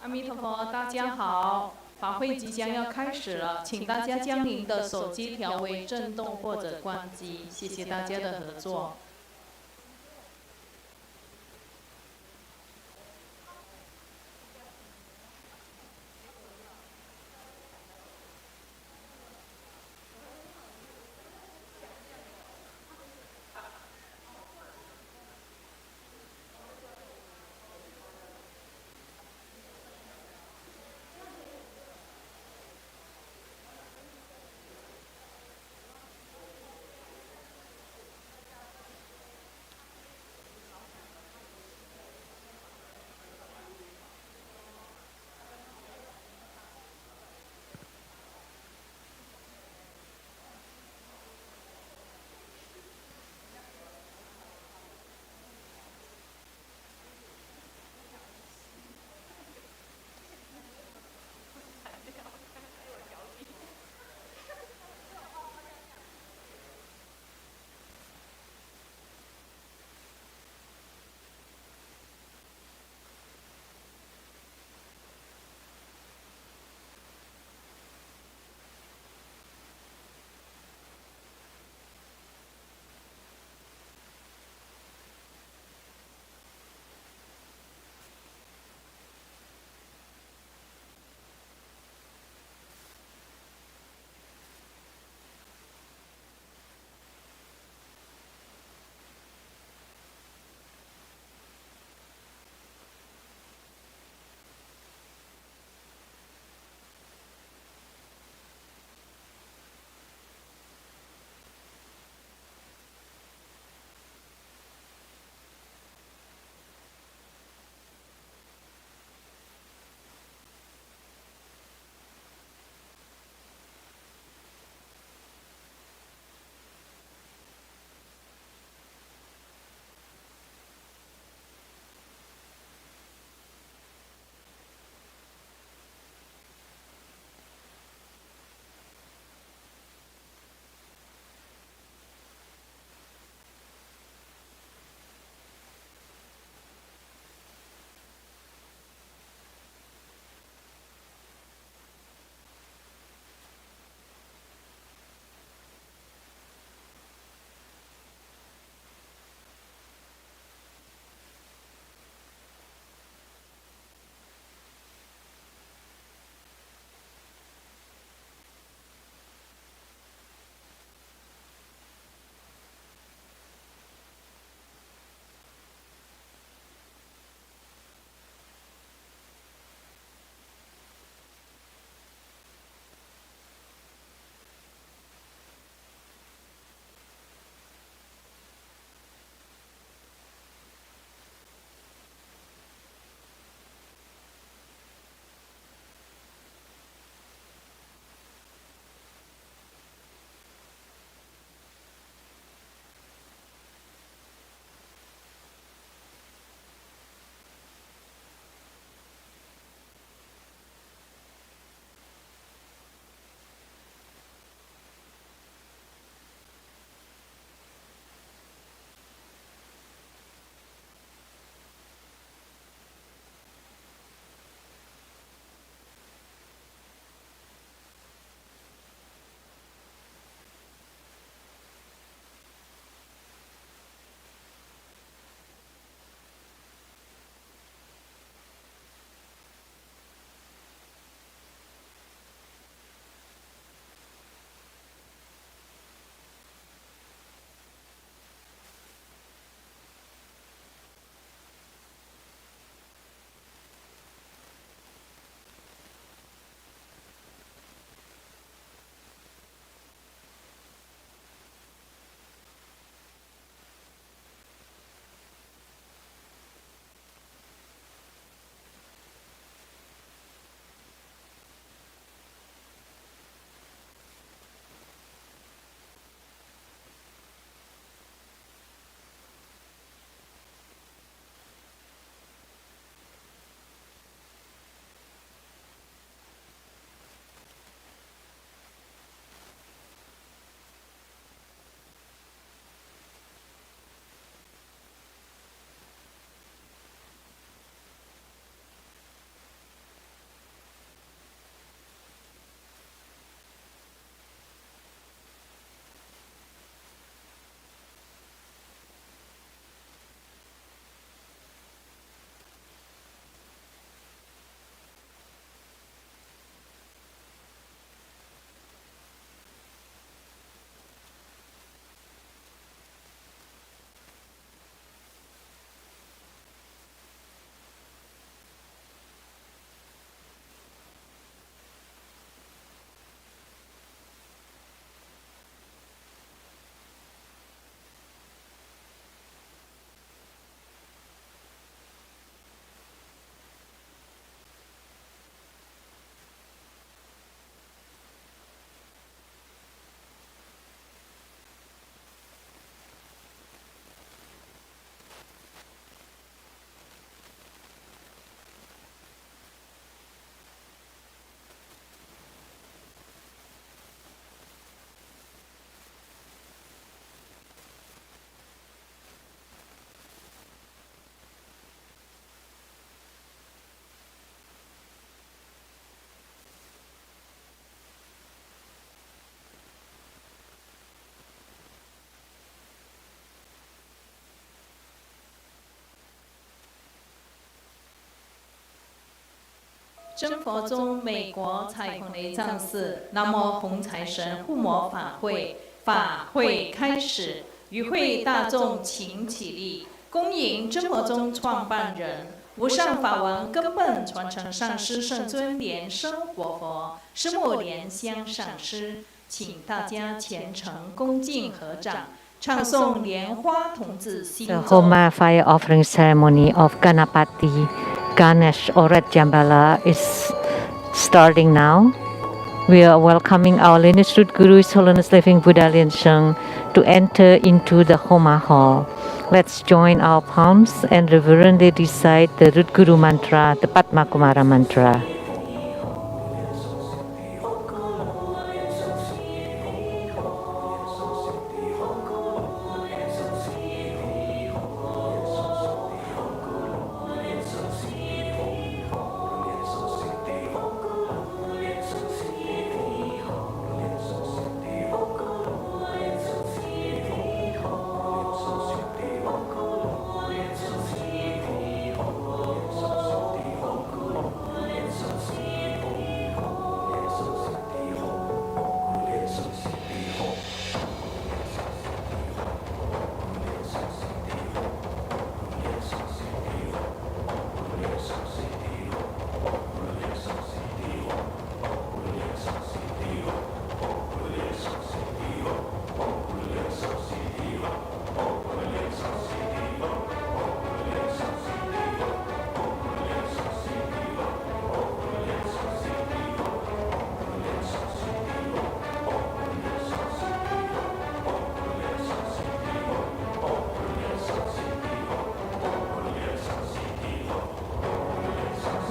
弥陀佛，大家好，法会即将要开始了，请大家将您的手机调为震动或者关机，谢谢大家的合作。真佛宗美国彩虹雷藏寺南无红财神护摩法会，法会开始，与会大众请起立，恭迎真佛宗创办人、无上法王根本传承上师圣尊莲生活佛师母莲香上师，请大家虔诚恭敬合掌，唱诵莲花童子心咒。 The Homa fire offering ceremony of Ganapati Ganesh Orat Jambala is starting now. We are welcoming our lineage root Guru, His Holiness Living Buddha Lien Sheng, to enter into the Homa hall. Let's join our palms and reverently recite the root Guru mantra, the Padma Kumara mantra.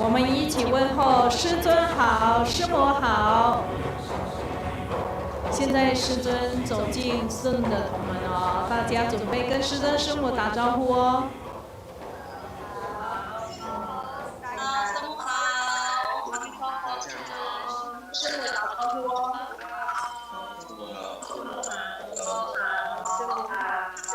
我们一起问候师尊好，师母好。现在师尊走进圣的同门哦，大家准备跟师尊师母打招呼哦。师母好，我们和师母打招呼哦。师母好，师母好，师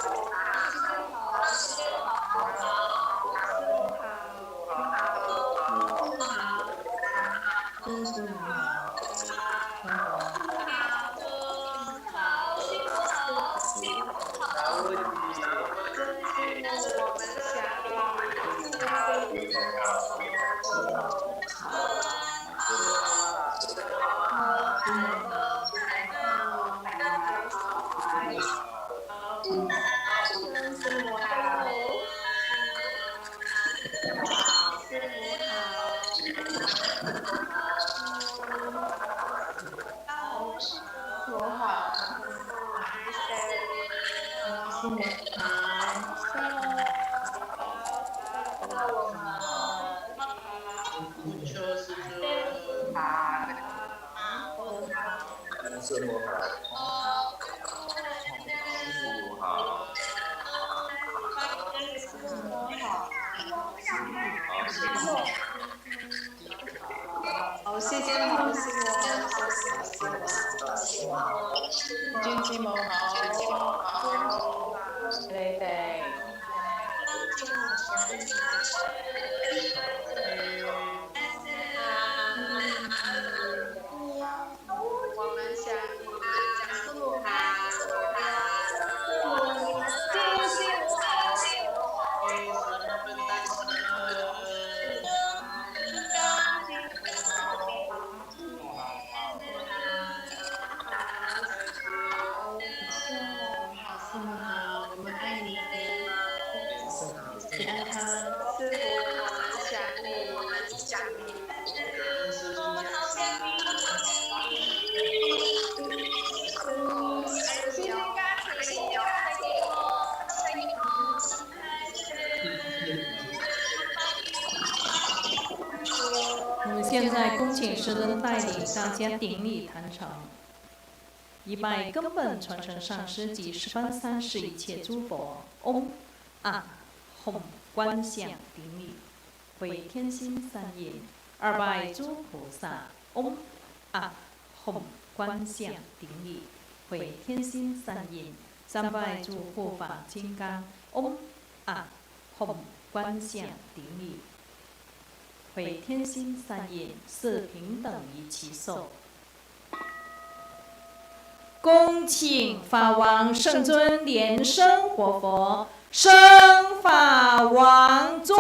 母好，好，谢谢好，师母，君子母好，对对。我们想师母好，君子母我们现在恭请师尊带领大家顶礼坛城，一拜根本传承上师及十方三世一切诸佛，嗡啊吽观想顶礼，回天心三印；二拜诸菩萨，嗡啊吽观想顶礼，回天心三印；三拜诸护法金刚，嗡啊吽观想顶礼。会天心三印，四平等一起受。恭请法王圣尊莲生活佛升法王座。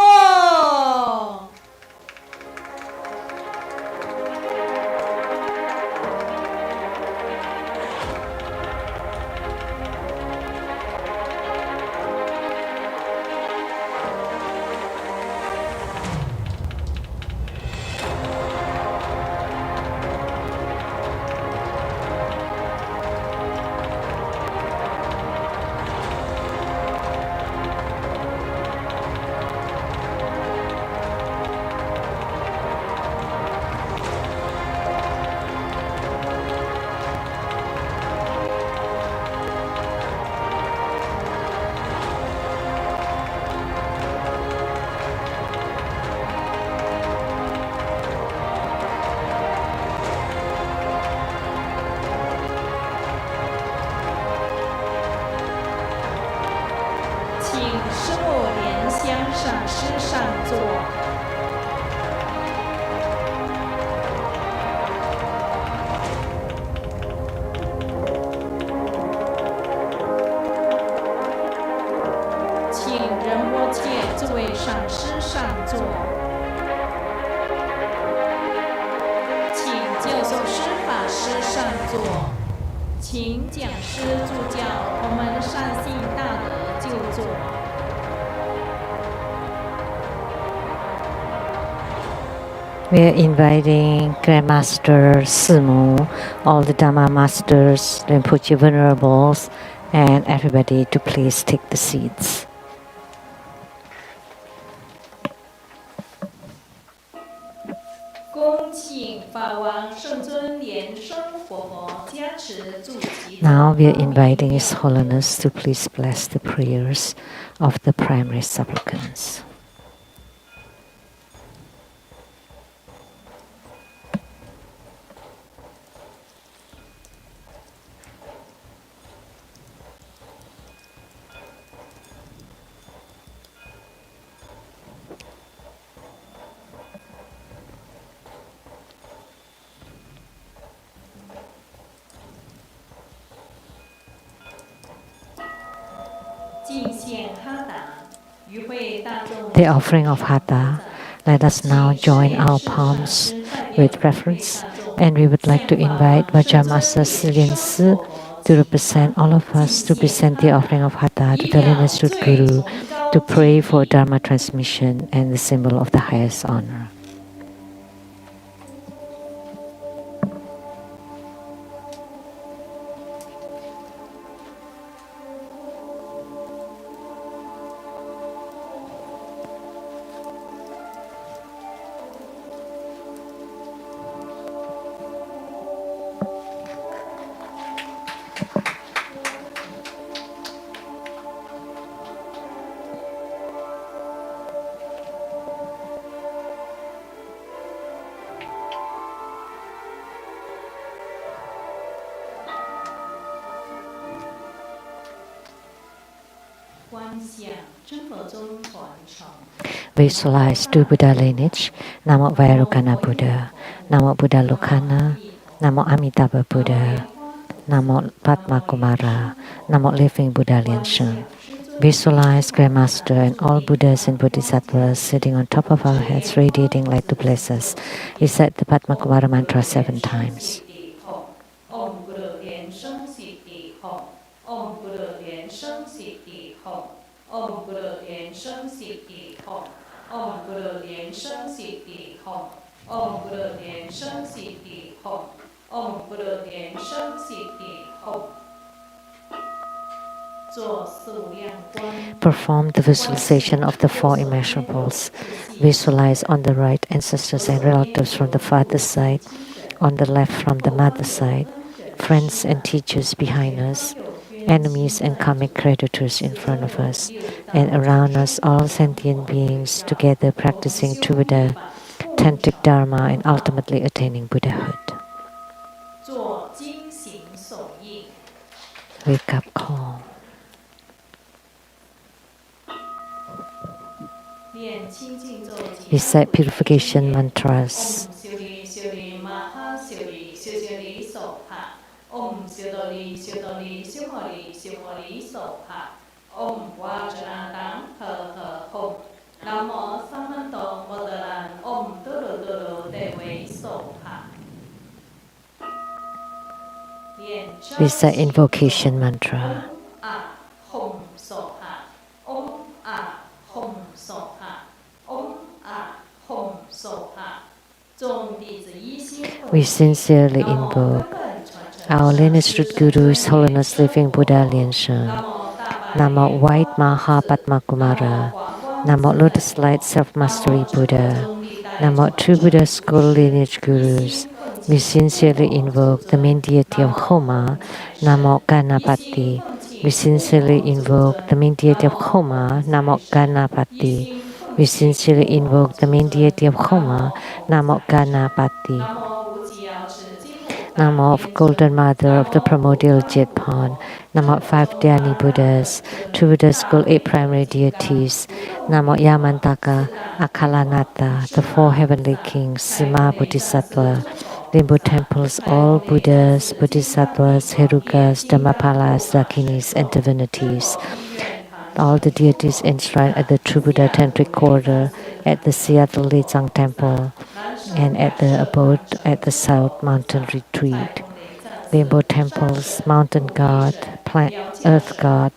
请师母莲香上师上座。请仁波切这位上师上座。请教授师法师上座。请讲师助教我们善信大德就座。We are inviting Grandmaster Simu, all the Dhamma Masters, Rinpoche Venerables, and everybody to please take the seats. 恭请法王圣尊莲生活佛加持助其。Now we are inviting His Holiness to please bless the prayers of the primary supplicants. 敬献哈达，与会大众。The offering of Hatha. Let us now join our palms with reverence, and we would like to invite Vajramasa Silyensi to represent all of us to present the offering of Hatha to the lineage root Guru to pray for Dharma transmission and the symbol of the highest honor. Visualize two Buddha lineage, Namo Vairocana Buddha, Namo Buddha Lokana, Namo Amitabha Buddha, Namo Padma Kumara, Namo Living Buddha Liansheng. Visualize Grandmaster and all Buddhas and Bodhisattvas sitting on top of our heads, radiating light to bless us. Recite the Padma Kumara mantra 7 times. Perform the visualization of the 4 immeasurables. Visualize on the right ancestors and relatives from the father's side, on the left from the mother's side, friends and teachers behind us, enemies and karmic creditors in front of us, and around us all sentient beings together practicing true Buddha, authentic Dharma, and ultimately attaining Buddhahood. Wake up call. Recite purification mantras. Recite invocation mantra. We sincerely invoke our lineage root Guru, His Holiness Living Buddha Liansheng. Namo White Maha Padma Kumara. Namo Lotus Light Self-Mastery Buddha. Namo True Buddha School Lineage Gurus. We sincerely invoke the main deity of Homa, Namo Ganapati. We sincerely invoke the main deity of Homa, Namo Ganapati. We sincerely invoke the main deity of Homa, Namo Ganapati. Namo of Golden Mother of the Primordial Jetpon. Namo 5 Dhyani Buddhas, True Buddha School 8 primary deities. Namo Yamantaka, Akalanata, the 4 heavenly kings, Sima Bodhisattva, Limbo temples, all Buddhas, Bodhisattvas, Herukas, Dhammapalas, Dakinis, and divinities. All the deities enshrined at the True Buddha Tantric Quarter, at the Seattle Lechang Temple, and at the abode at the South Mountain Retreat. Rainbow temples, mountain god, earth god,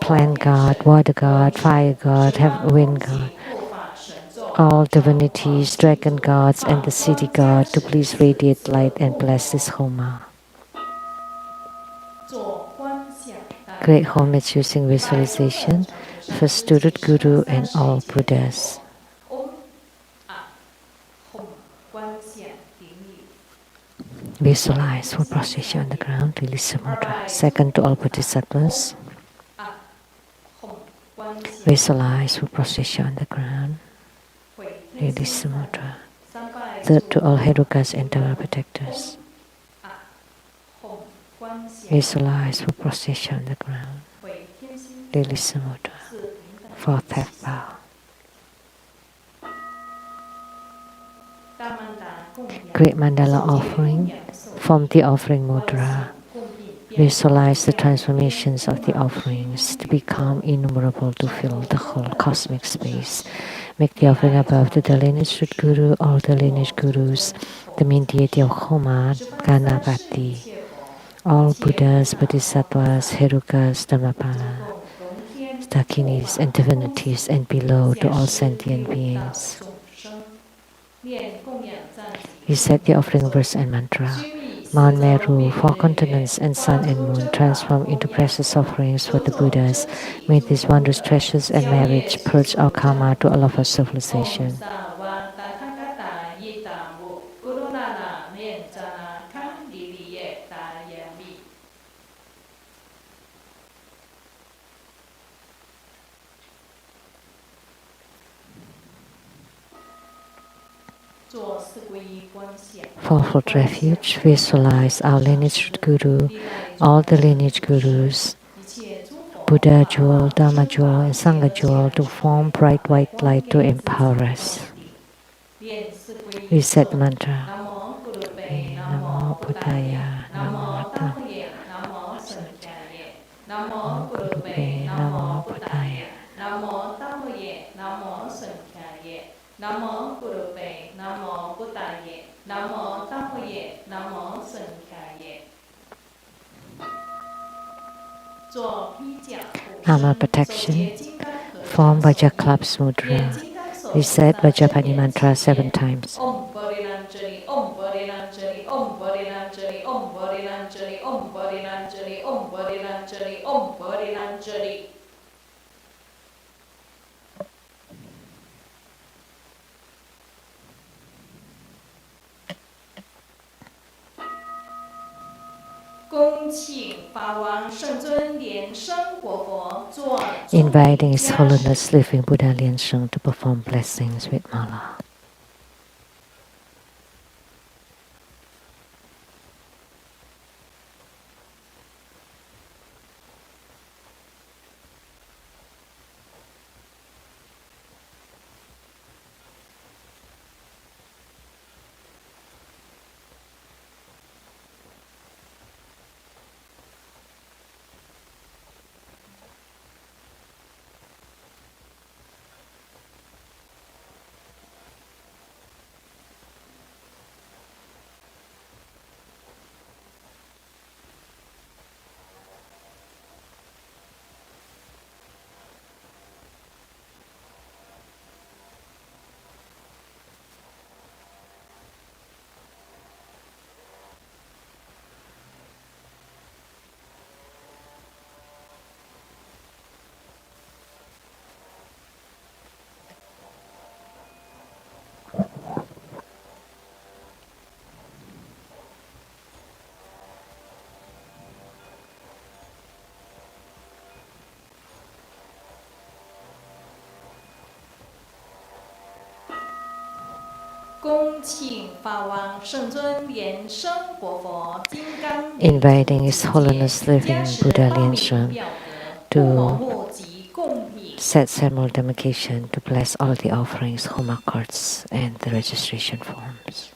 plant god, water god, fire god, wind god, all divinities, dragon gods, and the city god to please radiate light and bless this Homa. Great homage using visualization for student Guru and all Buddhas. Visualize for prostration on the ground, release the mudra. Second to all Bodhisattvas. Visualize for prostration on the ground, release the mudra. Third to all Herukas and Dhamma protectors. Visualize for prostration on the ground, release the mudra. Fourth half bow. Great mandala offering. Form the offering mudra. Visualize the transformations of the offerings to become innumerable to fill the whole cosmic space. Make the offering above to the lineage root Guru, all the lineage Gurus, the main deity of Homa, Ganapati, all Buddhas, Bodhisattvas, Herukas, Dhammapalas, Dakinis, and divinities, and below to all sentient beings. Recite the offering verse and mantra. Mount Meru, 4 continents, and sun and moon transform into precious offerings for the Buddhas. May these wondrous treasures and marriage purge our karma to all of our civilization. Fourfold refuge, visualize our lineage Guru, all the lineage Gurus, Buddha jewel, Dhamma jewel, and Sangha jewel to form bright white light to empower us. Reset mantra. Namo Buddhaya, Namo Buddhaya, Namo Buddhaya, Namo Buddhaya, Namo Buddhaya, Namo Buddhaya, Namo Buddhaya, Namo Buddhaya, Namo Buddhaya, Namo Buddhaya, Namo Buddhaya. Armor protection. Form Vajraklapsa mudra. Recite Vajrapani mantra 7 times. Om Bodhinanjali, Om Bodhinanjali, Om Bodhinanjali, Om Bodhinanjali, Om Bodhinanjali, Om Bodhinanjali, Om Bodhinanjali. Inviting His Holiness Living Buddha Liansheng to perform blessings with mala. inviting His Holiness Living Buddha Liansheng to set ceremonial demarcation to bless all the offerings, Homa cards, and the registration forms.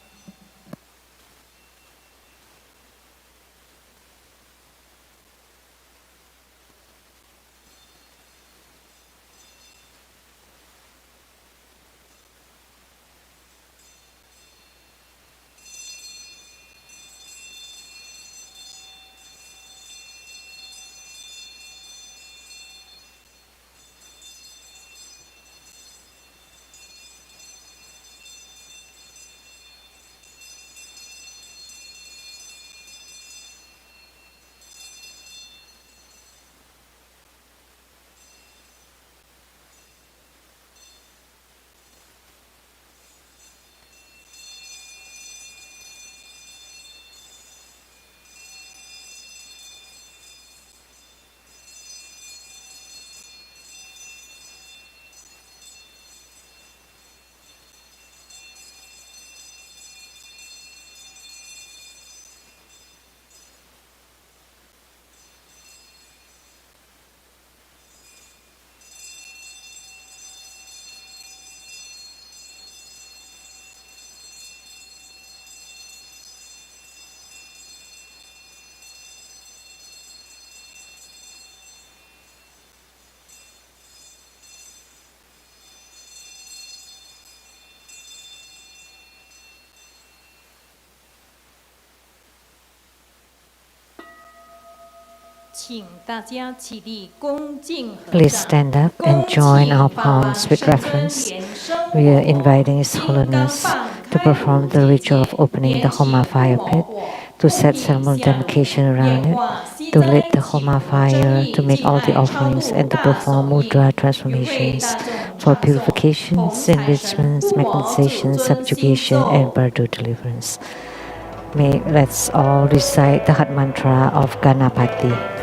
Please stand up and join our palms with reverence. We are inviting His Holiness to perform the ritual of opening the Homa fire pit, to set ceremonial demarcation around it, to lit the Homa fire, to make all the offerings, and to perform mudra transformations for purifications, enrichments, magnetization, subjugation, and bardo deliverance. Let's all recite the Hat Mantra of Ganapati.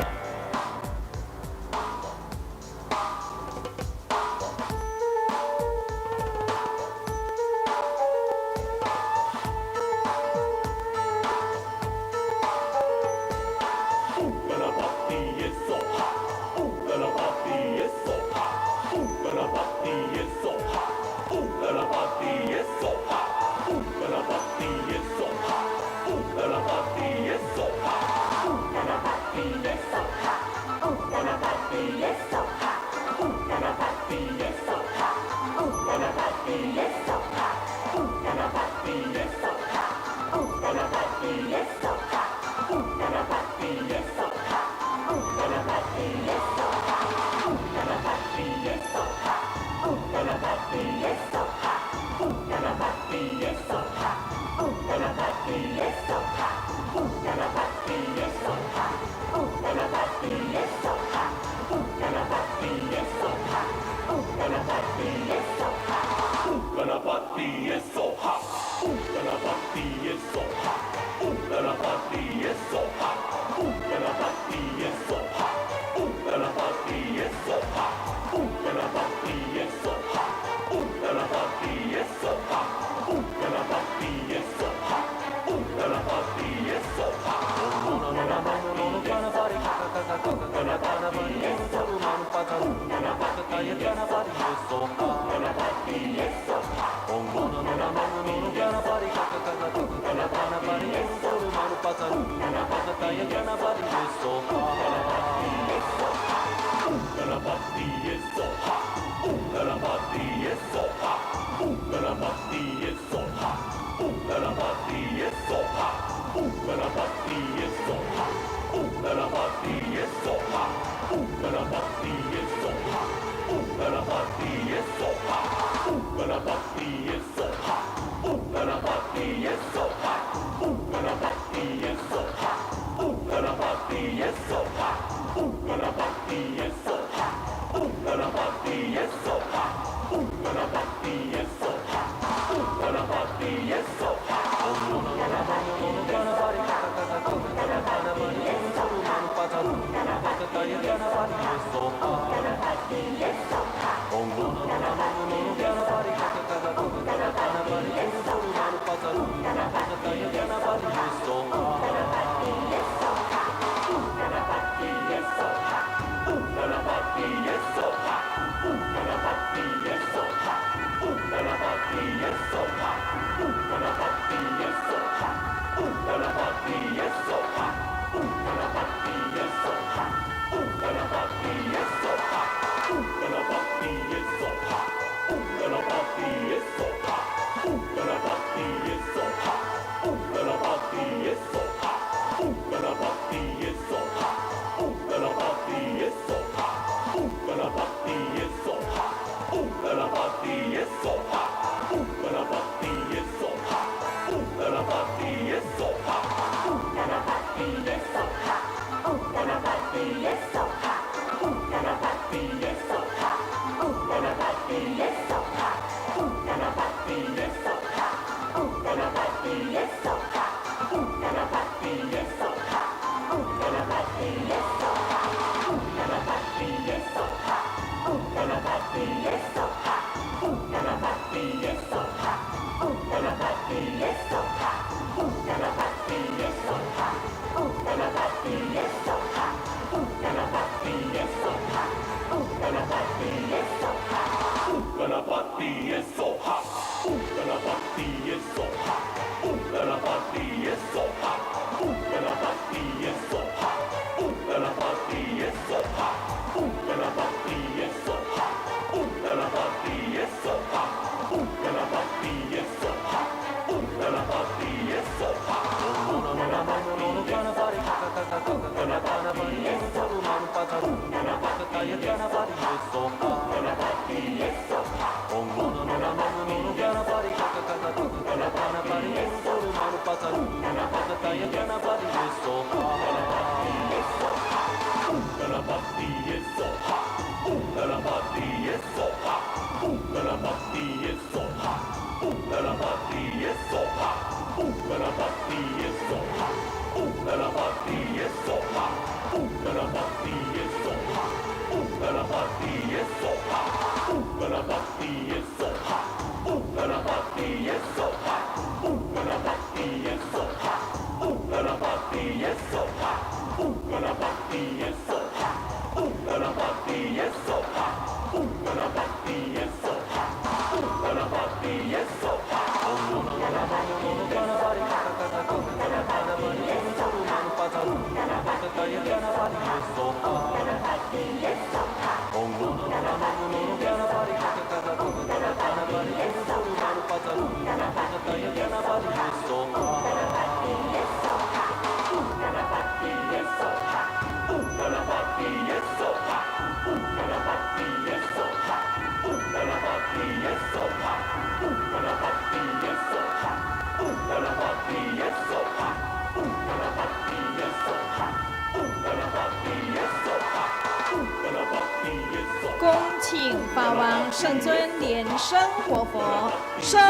恭请法王圣尊莲生活佛升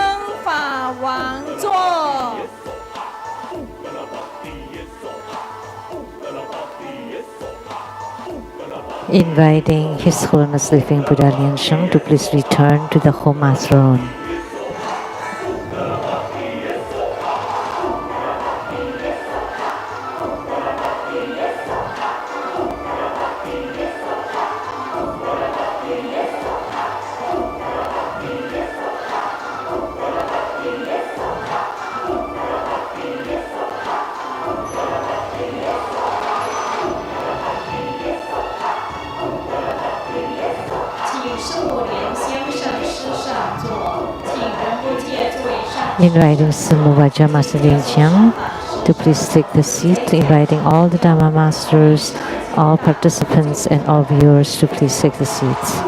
法王座。Inviting His Holiness Living Buddha Lian Sheng to please return to the Homa throne. Inviting Sumuvaja Master Lian Jiang to please take the seat, inviting all the Dhamma Masters, all participants and all viewers to please take the seats.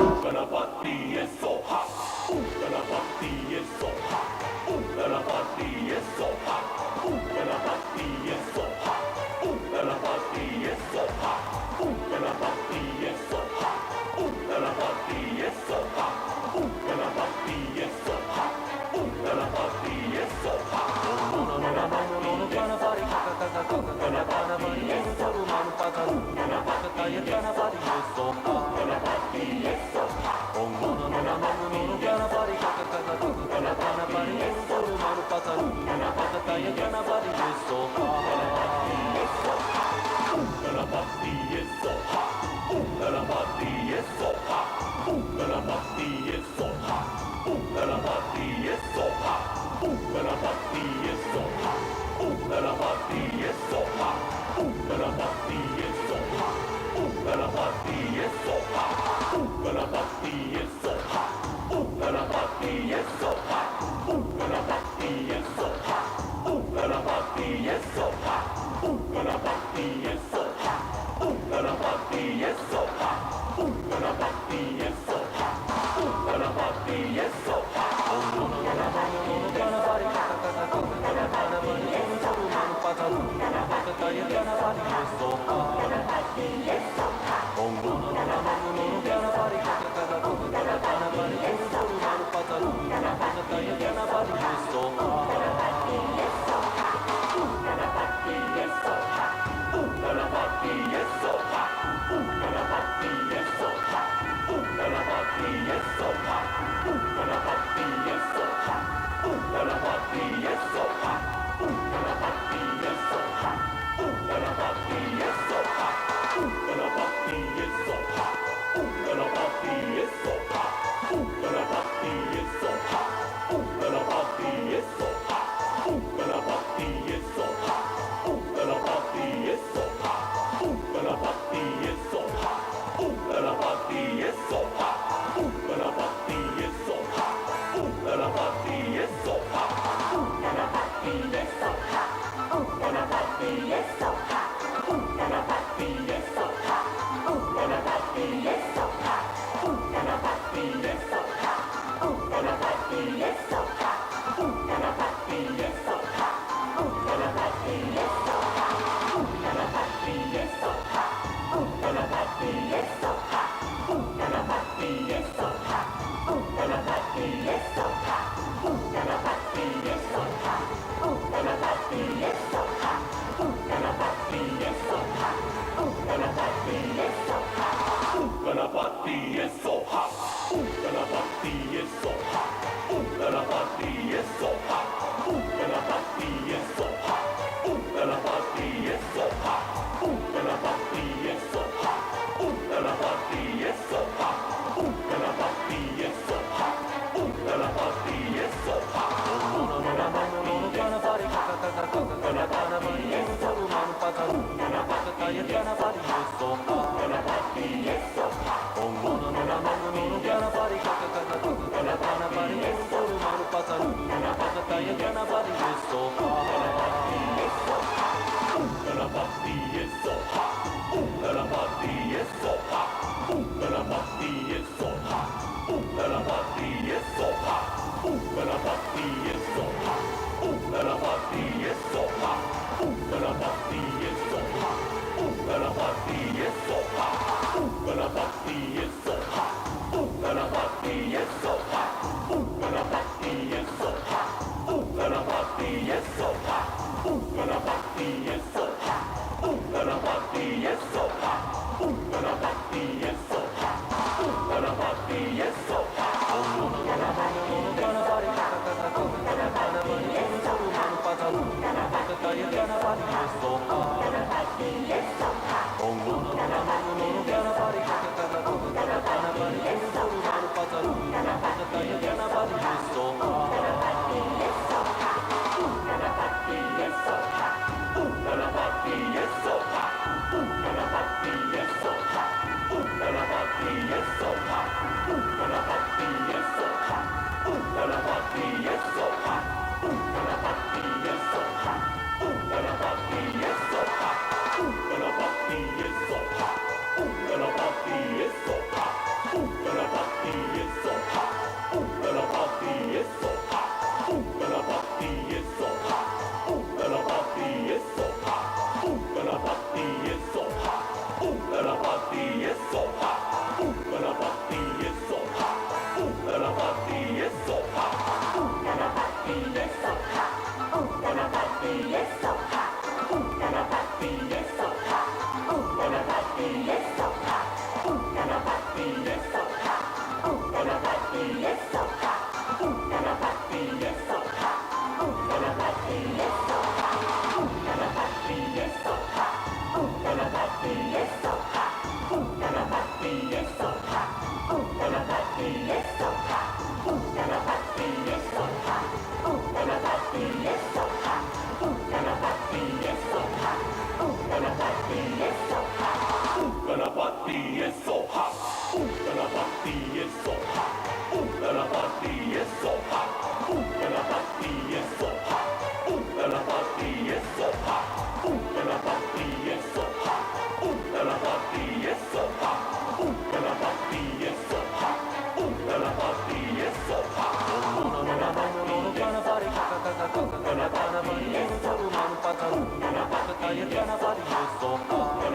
Gonna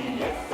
Yes,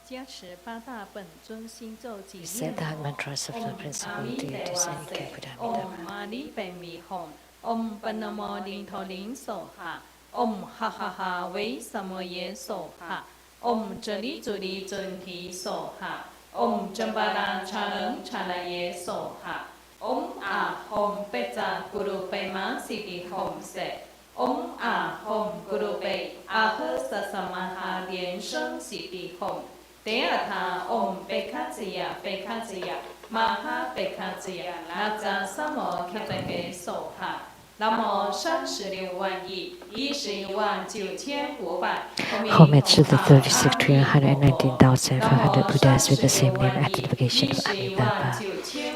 加持八大本尊心咒及 We 念 said that 佛 mantras of the principal deities and Buddha 唵嘛呢呗咪吽，唵班那么林头林手哈，唵哈哈哈为什么耶手哈， Om Jali Juli Junhi Soha. Om Jambala Chalam Chalaye Soha. Om Ahom Peta Guru Pema Siti Hom Se. Om Ahom Guru Pe Ah Sasamaha Lian Sheng Siti Hom. 第二塔 Om Pekaziya Pekaziya Maha Pekaziya Naza Samo Ketake Soha. 南无36万亿11万9500。 Homage to the 36,119,500 Buddhas with the same name identification of Amitabha.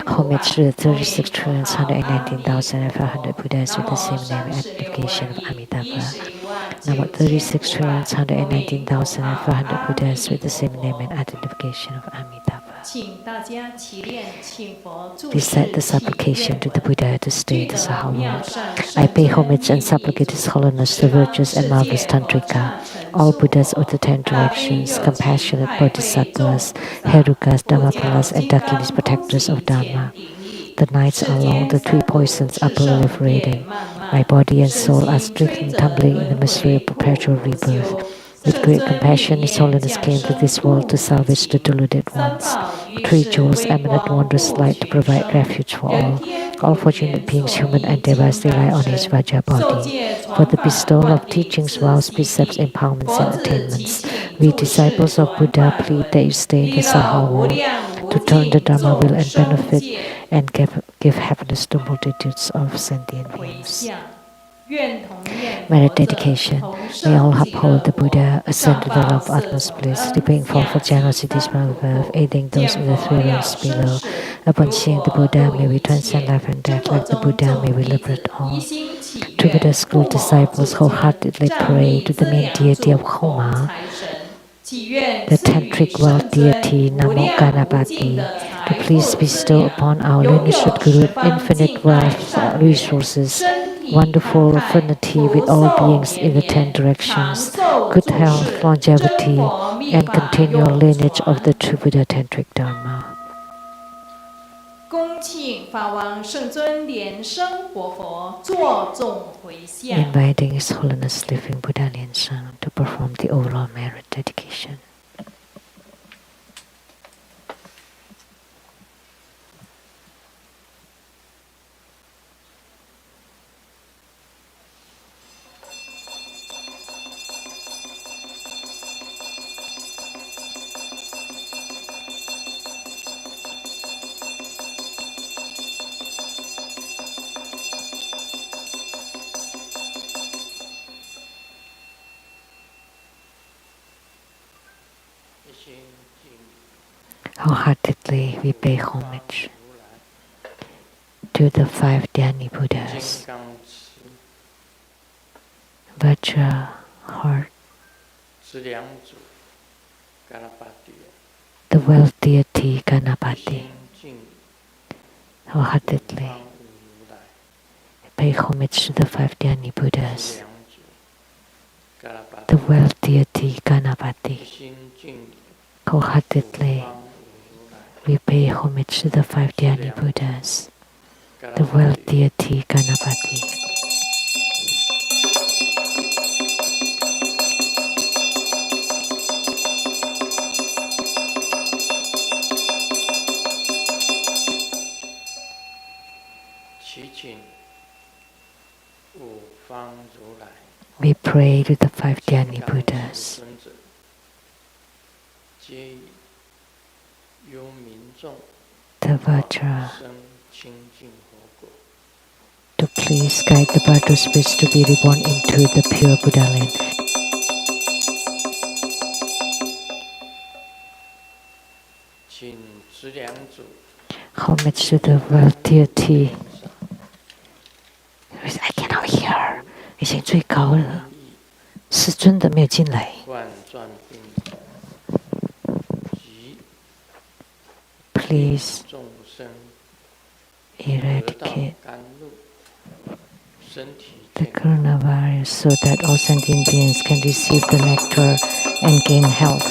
Homage to the 36,119,500 Buddhas with the same name identification of Amitabha. Namo 36,119,500 Buddhas with the same name and identification of Amitabha. Recite the supplication to the Buddha to stay in the Saha world. I pay homage and supplicate His Holiness, the virtuous and marvelous Tantrika, all Buddhas of the 10 directions, compassionate Bodhisattvas, Herukas, Dhammapalas, and Dakinis, protectors of Dharma. The nights are long, the 3 poisons are proliferating. My body and soul are stricken, tumbling in the misery of perpetual rebirth. With great compassion, His Holiness came to this world to salvage the deluded ones. 3 jewels, eminent wondrous light to provide refuge for all. All fortunate beings, human and devas, rely on His Vajra body. For the bestowal of teachings, vows, precepts, empowerments, and attainments, we disciples of Buddha plead that you stay in the Saha world to turn the Dharma will and benefit and give happiness to multitudes of sentient beings. Merit dedication. May all uphold the Buddha, ascend to the realm of utmost bliss, repaying forth for generosity, smile above, aiding those in the 3 realms below. Upon seeing the Buddha, may we transcend life and death. Like the Buddha, may we liberate all. To Buddha school disciples wholeheartedly pray to the main deity of Homa, the tantric wealth deity Namo Ganapati, to please bestow upon our lineage Guru infinite wealth, resources, wonderful affinity with all beings in the 10 directions, good health, longevity, and continual lineage of the true Buddha Tantric Dharma. Inviting His Holiness Living Buddha Lian Sheng to perform the overall merit dedication. Wholeheartedly we pay homage to the 5 Dhyani Buddhas, Vajra, heart, the wealth deity Ganapati. Wholeheartedly pay homage to the 5 Dhyani Buddhas, the wealth deity Ganapati. Wholeheartedly we pay homage to the 5 Dhyani Buddhas, the wealth deity Ganapati. We pray to the 5 Dhyani Buddhas, the Vajra, to please guide the Bhadra spirits to be reborn into the pure Buddha land. Homage to the wealth deity. I cannot hear. 已经最高了，师尊的没有进来。Please eradicate the coronavirus so that all sentient beings can receive the nectar and gain health.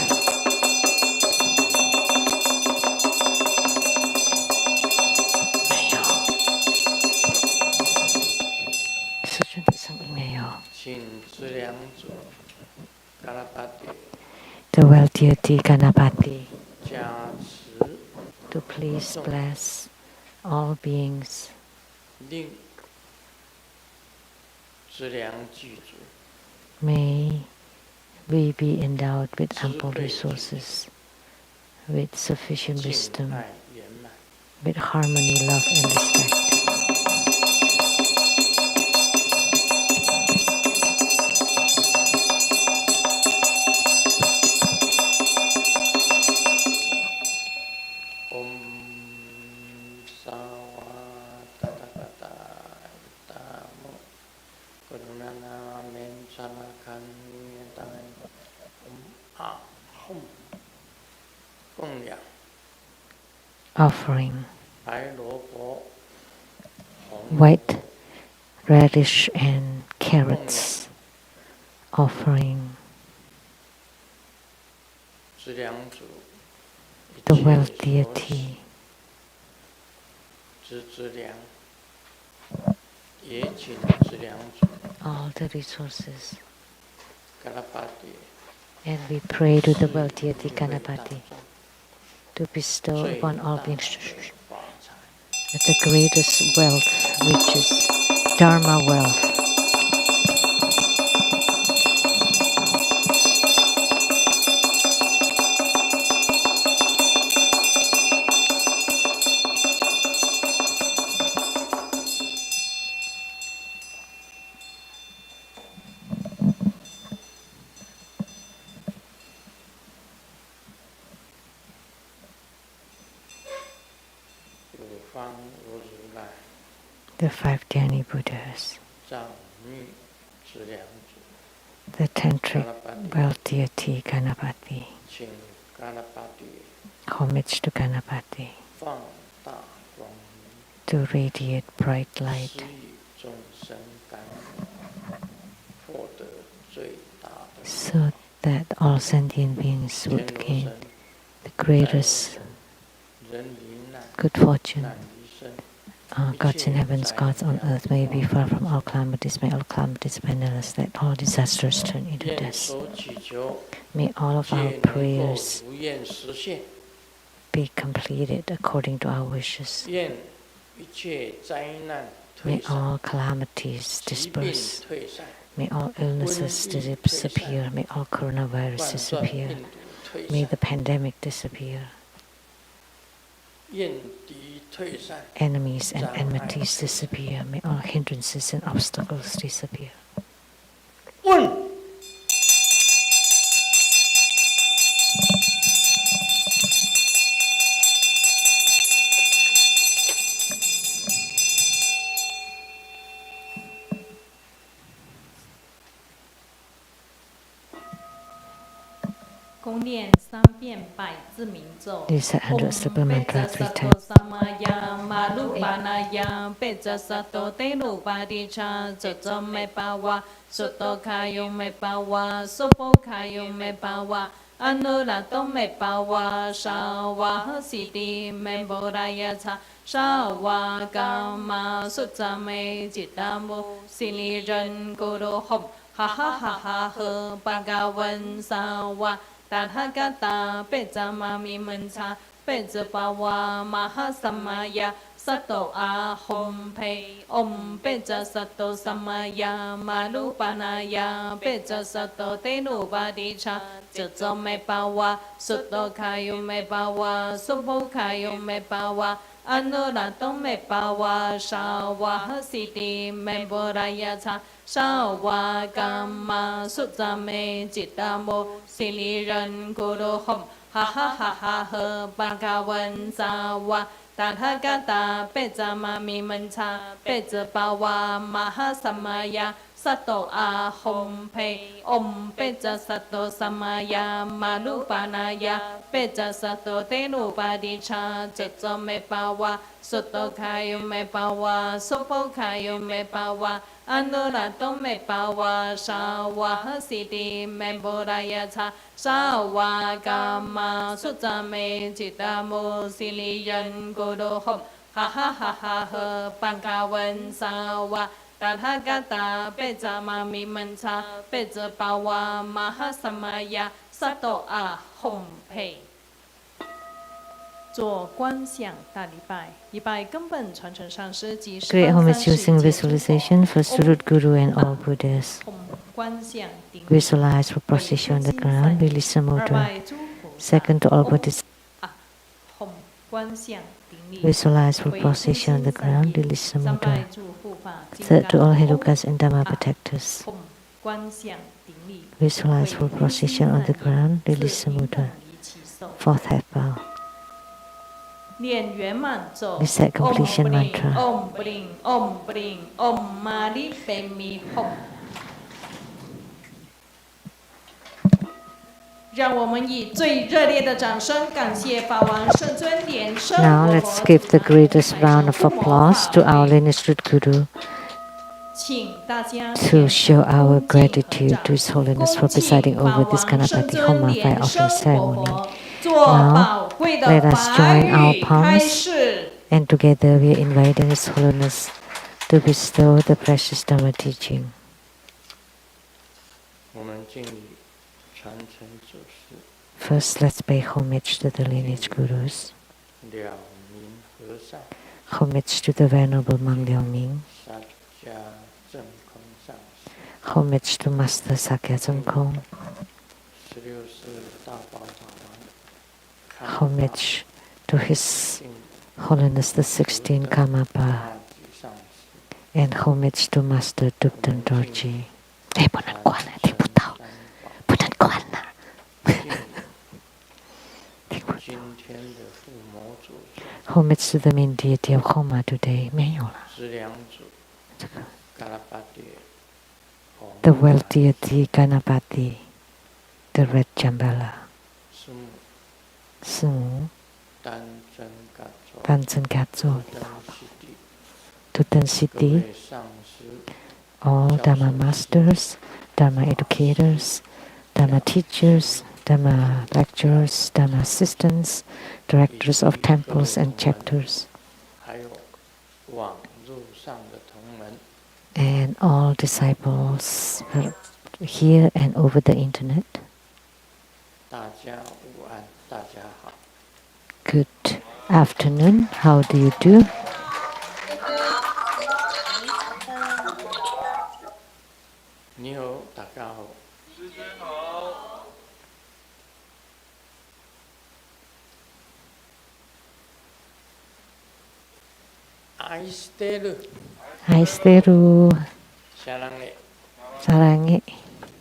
the well deity Ganapati 加持 to please bless all beings. 令资粮具足， May we be endowed with 智 ample 慧具足， resources, with sufficient 敬 wisdom, 爱圆满。 with harmony, love, and respect. Om Sawa Tathagata Tamo Karunana Men Sanakan Niyatai Om A Hum 供养 Offering 白萝卜、红 white radish and carrots. Offering 资粮主， the 一切 well 所 deity 之资粮，也请资粮主 all the resources. 嘎拉巴迪 And we pray to the well 赐 deity 予诸位大 Ganapati 众 to bestow 最 upon 大 all 的 beings 发财。 the greatest wealth, which is Dharma wealth. The five Dhyani Buddhas, 藏密资粮主， the tantric well deity Ganapati, 请嘎拉巴迪 homage to Ganapati, 放大光明， to radiate bright 施 light, 予众生甘露，获得最大的 so that all sentient beings 天 would 罗 gain 神 the greatest 人离难， good fortune. 难离身， Gods in heavens, gods on earth, may be far from all calamities, may all calamities penniless, let all disasters turn into 愿 death. 所祈求 May all of 皆 our 能够 prayers 如愿实现， be completed according to our wishes. 愿一切灾难 May 退散， all calamities 疾病 disperse. 退散， May all illnesses disappear. May all 冠 coronavirus 状 disappear. 病毒退 May 散， the pandemic disappear. 愿敌退散， Enemies and enmities disappear. May all hindrances and obstacles disappear. 问。供念3遍百字明咒。 These are 100 slipper mantra 3 times. 萨玛呀马鲁巴那呀贝扎萨多德鲁巴迪查哲哲梅巴瓦索多卡尤梅巴瓦索波卡尤梅巴瓦阿努拉多梅巴瓦沙瓦和西迪梅波拉呀查沙瓦伽玛苏扎梅吉达姆西里人咕噜哄哈哈哈哈和巴嘎文沙瓦。 Tathagata Pejama Mimancha Pejapawa Mahasamaya Sato Ahom Pe Om Peja Sato Samaya Malupanaya Peja Sato Tenu Vadicha Jajo Mepawa Suto Kayu Mepawa Supo Kayu Mepawa Anurato Mepawa Shawa Siti Memboraya Cha 沙瓦伽玛苏扎梅吉达摩西里人咕噜哄哈哈哈哈和巴嘎文萨瓦达他嘎达贝扎玛米门查贝泽巴瓦玛哈萨玛呀萨多阿哄佩嗡贝扎萨多萨玛呀马鲁巴那呀贝扎萨多德鲁巴迪查哲哲梅巴瓦苏多卡尤梅巴瓦苏波卡尤梅巴瓦 Anurato me pawa shawa siti me boraya cha shawa kama sutta me chitamo sili yan godo hom ha ha ha ha ha pangkawan sawa Tathagata Pejama Mimancha Pejapawa Mahasamaya 萨斗阿吽佩。做观想大礼拜，礼拜根本传承上师及十 Great 方 homage 三世一 using 切诸佛。 visualization for Surut Guru and all Buddhas. 观想顶礼。 Visualize for procession on the ground, release the 二 mudra. 拜诸菩萨。 Second to all Buddhas. 吽观想顶礼。 Visualize for 为诸 procession on 心 the 散 ground, 业。 release the 三拜 mudra. 诸护法金 Third to 刚。 all Helukas and Dhamma protectors. 吽观想顶礼。 Visualize for procession on the ground, release the mudra. Fourth head bow. 念圆满咒。 Recite completion mantra. Om Bling Om Bling Om Mani Padme Hum。 让我们以最热烈的掌声感谢法王圣尊莲生 Now 活 let's give the greatest round of applause to our lineage root Guru 请大家 to show our gratitude to His Holiness for presiding over this Ganapati Homa fire offering ceremony. Now, let us join our palms and together we are inviting His Holiness to bestow the precious Dhamma teaching. 我们敬礼传承祖师 First, let's pay homage to the lineage gurus, 了明和尚 homage to the Venerable Mang Liao Ming, 萨迦正空上师 homage to Master Sakya Zengkong, 16世大宝法王看法 homage to His 敬 Holiness the 16 Karmapa, 大吉上师 and homage to Master Dupten Dorji. 哎，不能关了，听不到，不能关了。今天的父母祖宗 Homage to the main deity of Homa today. 没有了，十两祖这个嘎拉巴迭 The wealth deity Ganapati, the red Jambala, 师母师母丹真嘎卓 Tanzen Katso, 登西地 Tutan 各 City, 位上师 all Dharma masters, Dharma educators, Dharma teachers, Dharma lecturers, Dharma assistants, directors of temples and chapters, 还有网络上的同门 and all disciples here and over the internet. 大家午安，大家好。 Good afternoon. How do you do? 你好，大家好。师尊好。愛してる。 Haisteru, Sarangi. sarangi,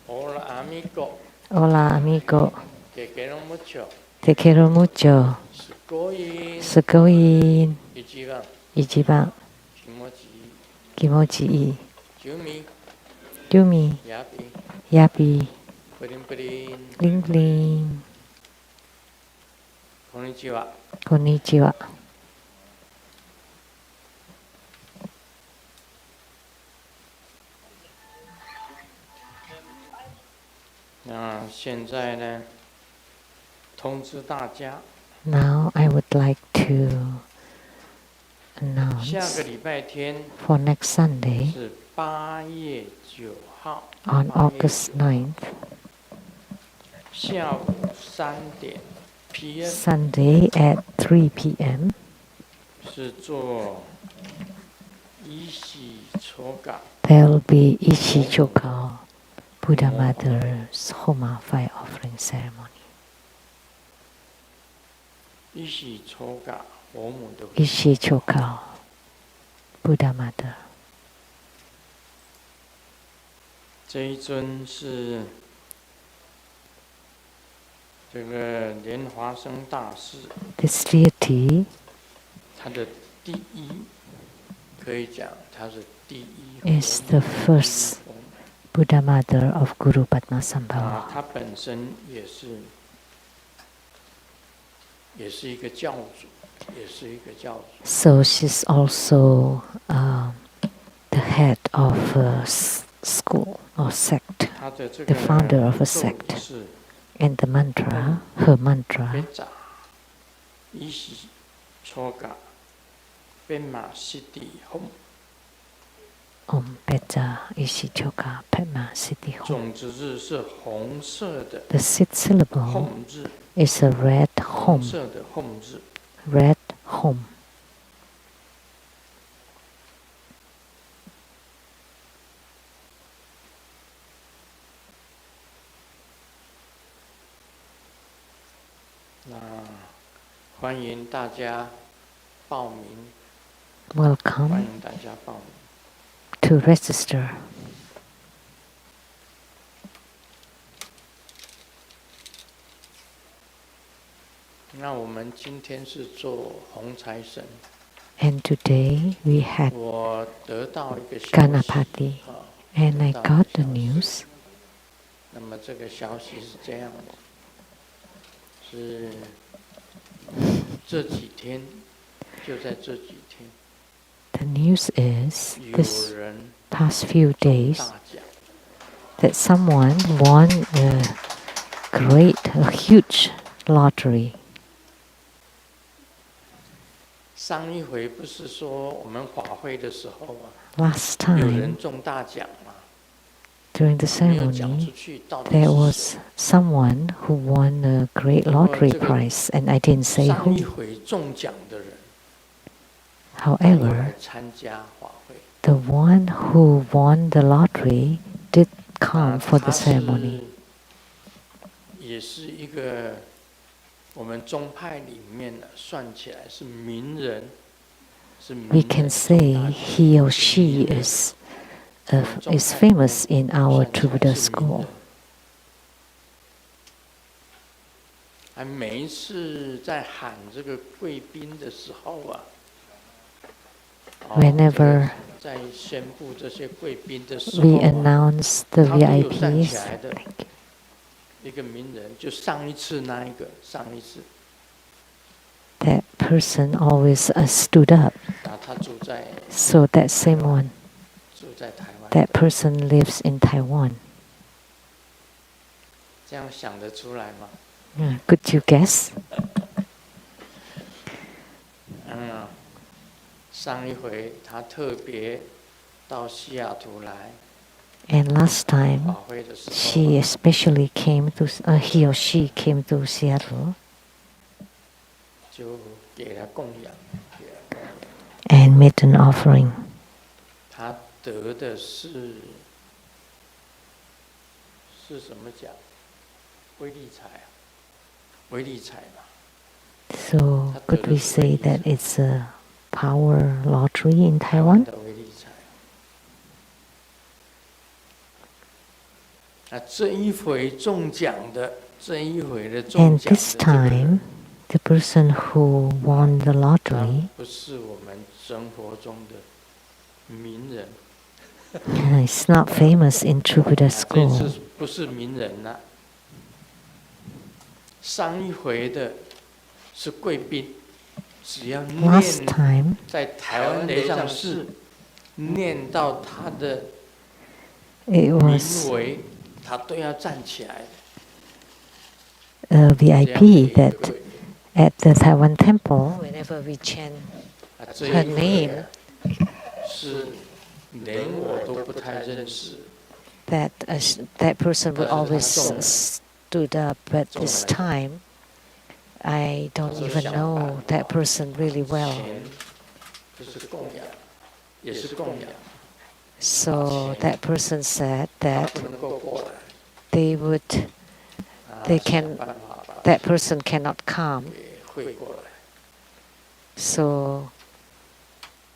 Hola amigo. hola amigo, Te quiero mucho. te quiero mucho. Sugoi. Sugoin, Ichiban. ichiban, Kimochi. kimochi ii. Yumi. Yumi, Yapi. yapi, Prin prin. bling bling. Konnichiwa. Konnichiwa. 那现在呢，通知大家， Now I would like to 下 announce 个礼拜天 for next Sunday 是8月9号 on 8月 August 9 9th, 下午3点 PM Sunday at 3 p.m. 是做一喜抽嘎 There will be Ishi-chokao, Buddha Mother's Homa fire offering ceremony. 一喜抽嘎佛母的 Ishi-chokao, Buddha Mother. 这一尊是这个莲华生大师， This deity 他的第一可以讲他是第一 is the first Buddha Mother of Guru Padmasambhava. 他本身也是一个教主，也是一个教主。 So she's also the head of a school or sect, 他的这 the 个 founder of a 咒 sect. 是 And the mantra, her mantra, 别扎，一喜搓嘎，边马西地轰。Om Peta Ishichoka Pema Siddhi Hom. 种子字是红色的 The sixth syllable 吽字， is a red 红 hom. 色的吽字。 Red hom. 那欢迎大家报名，欢 Welcome 迎大家报名。 to register. 那我们今天是做红财神， And today we had 我得到一个消息， Ganapati, 啊， and I 得到一 got 个 the 消息。 news. 那么这个消息是这样的，是这几天，就在这几天， The news is 有 this 人 past few 中 days 大奖， that someone won a huge lottery. 上一回不是说我们法会的时候啊， Last 有 time 人中大奖嘛， during the 没有讲出 ceremony, 去到底 there 是 was 谁。 someone who won a great lottery prize, and I didn't say 上一 who. 回中奖的人，他有来 However, 参加法会， the one who won the lottery did 那 come for 他 the 是 ceremony. 也是一个我们宗派里面呢，算起来是名人，是名 We 人 can 中 say 大奖 he or 是名 she 人 is 我们宗 is 派里面 famous in our 算起来 True Buddha 是名 school. 人。每一次在喊这个贵宾的时候啊， Whenever 在宣布这些贵宾的时 we 候啊， announce the 他都有站起 VIPs, 来的一个名人，就上一次那一个，上一次 that person always stood up. 啊，他住在 So that same one, 住在台湾 that 的， person lives in Taiwan. 这样想得出来吗？ Could you guess? 上一回他特别到西雅图来 And last 法 time, 会的时候 he 啊， especially came to, he or she came to Seattle 就给他供养，给他供养。 and made an offering. 他得的是什么奖？威力彩啊，威力彩嘛。 So could we say that it's a power lottery in 台湾 Taiwan? 的威力彩。这一回中奖的，这一回的中 And 奖的 this 这个人 time, the person who won the 他 lottery 不是我们生活中的名人， is not famous in True Buddha 这 school. 次不是名人了。上一回的是贵宾，只要 Last 念 time, 在台湾雷藏寺念到他的 it 名 was 为，他都要站起来的。 a 这样的一 VIP 个 that 贵宾 at the Taiwan temple, whenever we chant 这 her 一回 name, 是连我都不太认识。 that that person would 但是他 always 中了 stood up. But this time, I don't even know that person really well. 钱就是供养，也是供养， So that person said 他 that 不能够过来， they would, they 想 can, 办法把 that person cannot come. 给汇过来。 So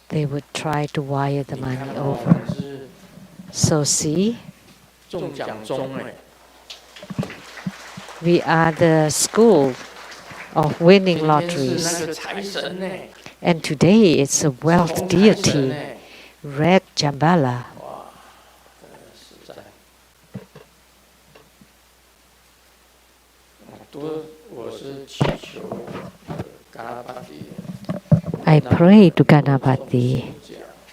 they would try to wire the 你看 money 我 over. 们是 So see, 中奖中哎， we are the school of winning 今天是 lotteries. 那个财神呢， And today it's a 是 wealth 红财神 deity, 呢， Red Jambala. 哇，实在，我是祈求嘎拉巴迪。 I pray to Ganapati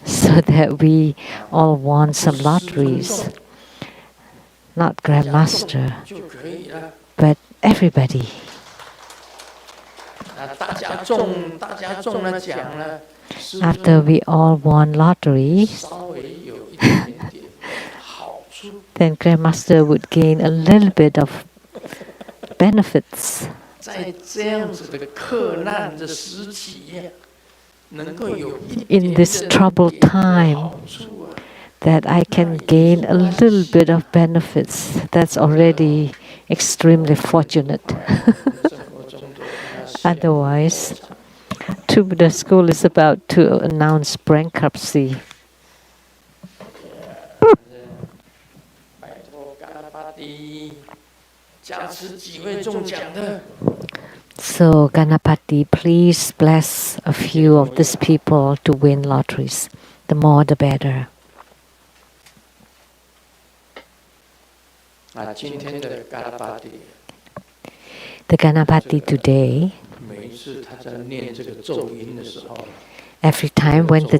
so that we all won some lotteries. Not Grandmaster, 就可以了。 but everybody. 大家中了奖了，是不 After 是 we all won lotteries, 稍微有一 then Grandmaster would gain a little bit of benefits. 在这样子的克难的时期呀，能够有一 In 点 this 点 troubled 的 time, 好处啊， that I can gain a little bit of benefits, that's already extremely fortunate. 生活中都看到现 Otherwise, Two Buddha School is about to announce bankruptcy. 拜托嘎拉巴迪加持几位中奖的。 So Ganapati, please bless a few of these people to win lotteries. The more the better. 今天的嘎拉巴迪， The Ganapati today, 每一次他在念这个咒音的时候， every time when the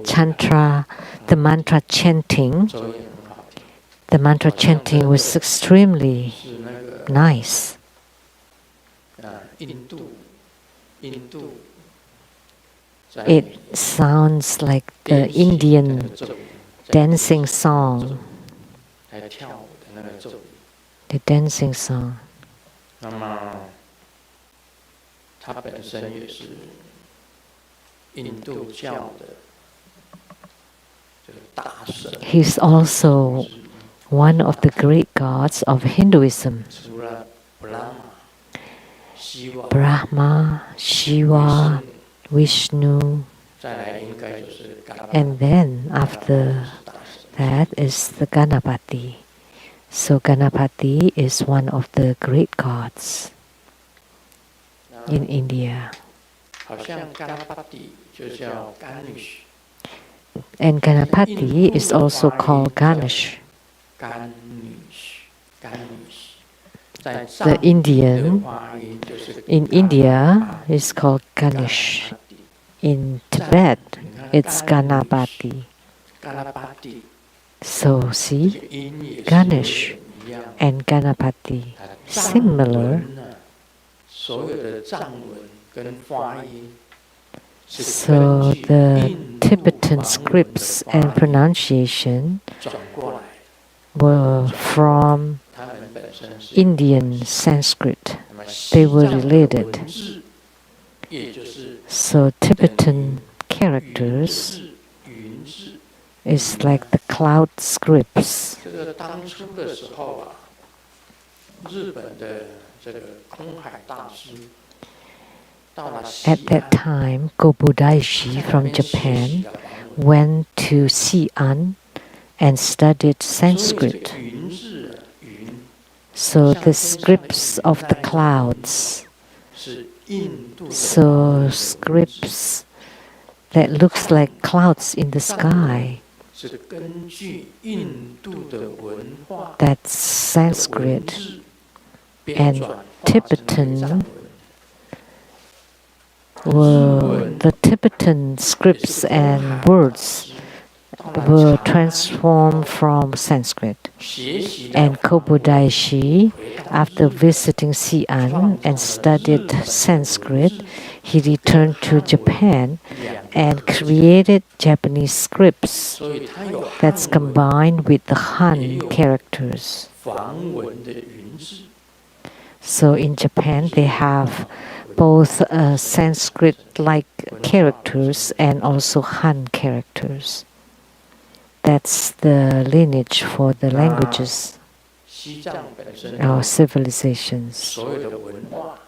mantra chanting, 咒音很好听， the mantra chanting was extremely 是那个 nice. 印度，在 It sounds like the 练习 Indian 那个咒语，在 dancing song, 来跳舞的那个咒语。 the dancing song. 那么，他本身也是印度教的这个大神。 He's also one of the great gods of Hinduism. 除了Brahma, Shiva, Vishnu, 再来应该就是嘎拉巴 and then after 大神。 that is the Ganapati. So Ganapati is one of the great gods in India. 好像嘎拉巴蒂就叫甘女， And Ganapati is also called Ganesh. 甘女，甘女。在 The Indian 发音就是 in India is called Ganesh. In Tibet, it's Ganapati. 嘎拉巴蒂， So see, 音也是 Ganesh 一样。 and Ganapati 它 similar. 所有的藏文跟发音是 So 根据 the 印度 Tibetan 梵文的 scripts 发 and 音 pronunciation 转过来， were from 他们本身是 Indian Sanskrit. 那么 They were 西藏的 related. 文字，也就是 So Tibetan 云 characters 字，云字。 is like the cloud scripts. 这个当初的时候啊，日本的这个空海大师到了西 At that 安， time, Gobudaishi 在那 from 边学 Japan 习了梵文 went to Xi'an and studied 所以这 Sanskrit. 个云字啊，云 So the scripts of the clouds, 是印度的 so scripts that looks like clouds in the sky, 是根据印度的文化 that's 的文 Sanskrit 字编 and 转化成的 Tibetan 藏文 were the Tibetan scripts and words were transformed from Sanskrit. 学习了 And Kobudaishi, after visiting Xi'an and studied Sanskrit, he returned to Japan and created Japanese scripts 所以它有 that's 汉文 combined with the Han characters. 梵文的云字。 So in Japan, they have both Sanskrit-like characters and also Han characters. That's the lineage for the languages, 西藏本身 our civilizations. 所有的文化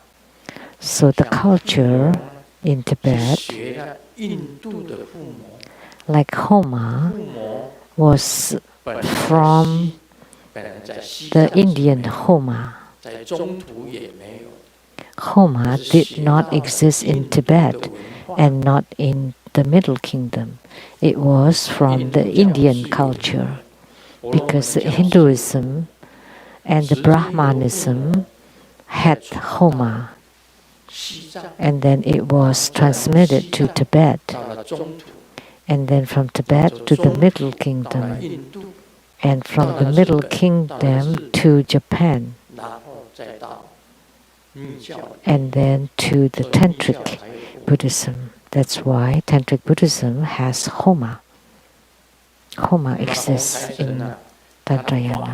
So the culture in 是 Tibet, 学了印度的附魔， like Homa, 附魔 was 本来 from 本来在西 the 藏是 Indian 没有 Homa. 在中途也没有， Homa did not exist in Tibet and not in the Middle Kingdom. It was from the Indian culture because Hinduism and the Brahmanism had Homa, 西藏 and then it was transmitted to Tibet, 到了中途， and then from Tibet to the Middle Kingdom, 印度， and from the Middle Kingdom to Japan, 然后再到密教， and then to the Tantric Buddhism. That's why Tantric Buddhism has Homa. Homa exists in Dantrayana.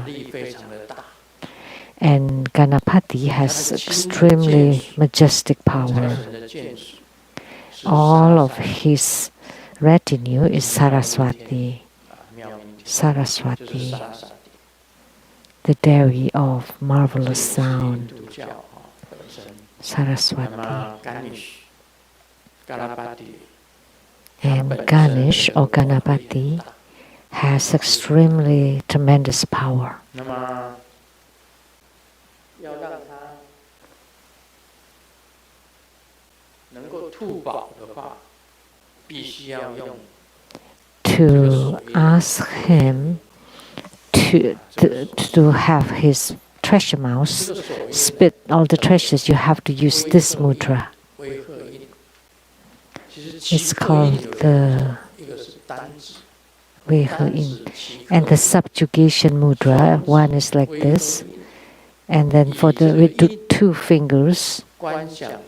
And Ganapati has extremely majestic power. All of his retinue is Saraswati. Saraswati, the Devi of marvelous sound. Saraswati. And Ganesh or Ganapati has extremely tremendous power. To ask him to have his treasure mouse spit all the treasures, you have to use this mudra. It's called the Wei He Yin. And the subjugation mudra, one is like this. And then for the with two fingers,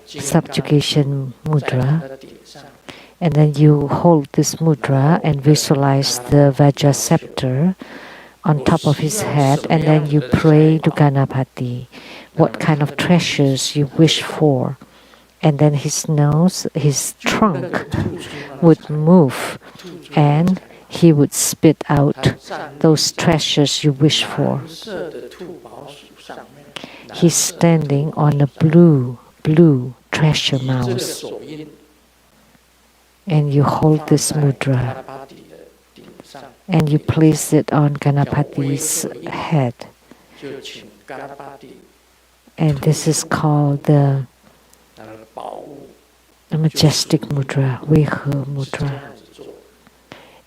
subjugation mudra. And then you hold this mudra and visualize the Vajra scepter on top of his head, and then you pray to Ganapati what kind of treasures you wish for. And then his nose, his trunk would move, and he would spit out those treasures you wish for. He's standing on a blue treasure mouse. And you hold this mudra and you place it on Ganapati's head. And this is called the majestic mudra, Wei He mudra.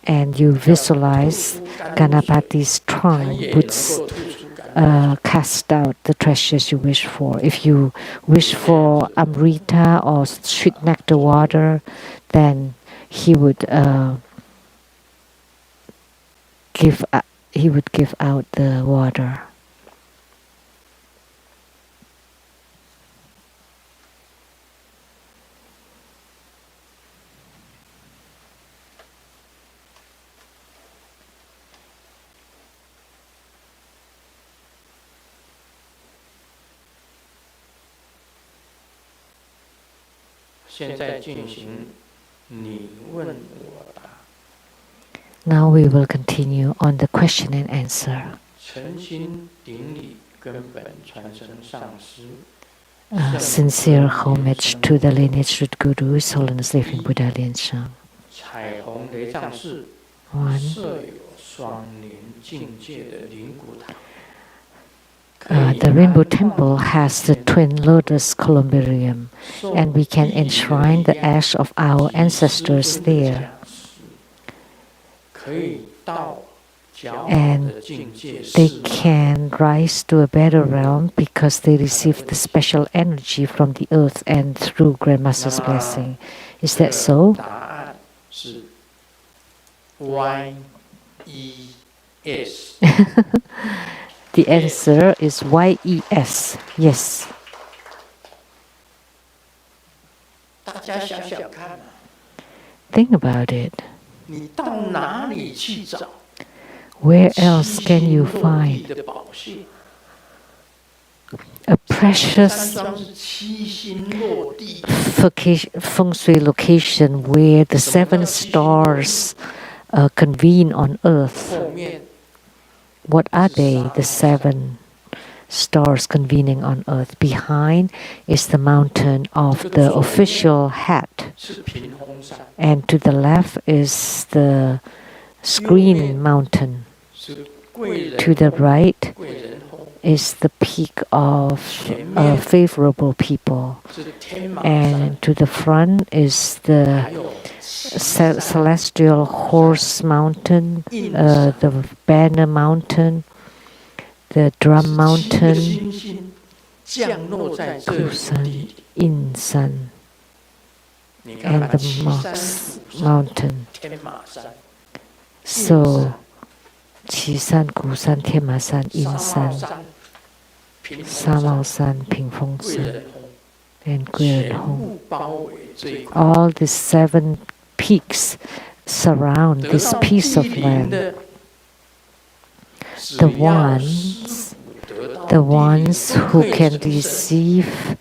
And you visualize Ganapati's trunk would cast out the treasures you wish for. If you wish for Amrita or sweet nectar water, then he would give out the water. Now we will continue on the question and answer. Sincere homage to the lineage root Guru, His Holiness Living Buddha Lien Sheng. 1. The Rainbow Temple has the twin lotus columbarium, and we can enshrine the ash of our ancestors there. And they can rise to a better realm because they receive the special energy from the earth and through Grandmaster's blessing. Is that so? Y-E-S. The answer is Y-E-S. Yes. Think about it. Where else can you find a precious feng shui location where the 7 stars convene on earth? What are they, the 7 stars convening on earth? Behind is the mountain of the official hat. And to the left is the screen mountain. To the right is the peak of favorable people. And to the front is the celestial horse mountain, the banner mountain, the drum mountain, Kusan, Insan, and the mox mountain. So, Qisan, Kusan, Tiemasan, Insan, Samaosan, Pingfengsan, and Guirenhong. All these 7 peaks surround this piece of land. the ones who can receive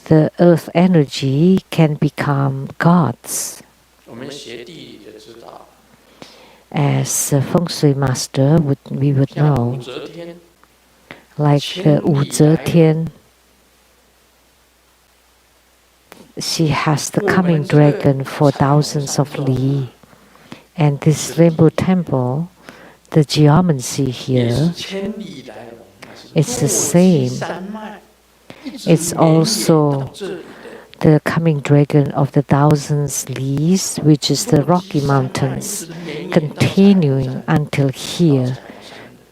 the earth energy can become gods. As a feng shui master, we would know, like Wu Zetian, she has the coming dragon for thousands of li. And this rainbow temple, the geomancy here, it's the same. It's also the coming dragon of the thousands leaves, which is the Rocky Mountains, continuing until here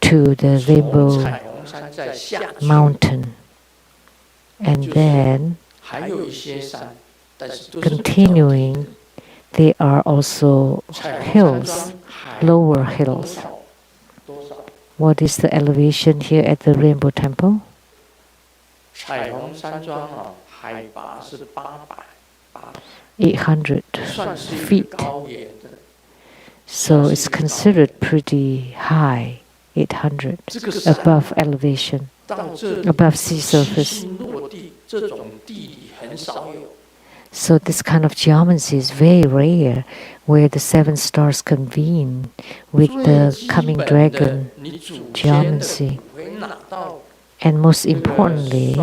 to the Rainbow Mountain. And then, continuing, there are also hills, lower hills. What is the elevation here at the Rainbow Temple? 800 feet. So it's considered pretty high, 800, above elevation, above sea surface. So this kind of geomancy is very rare, where the 7 stars convene with the coming dragon geomancy. And most importantly,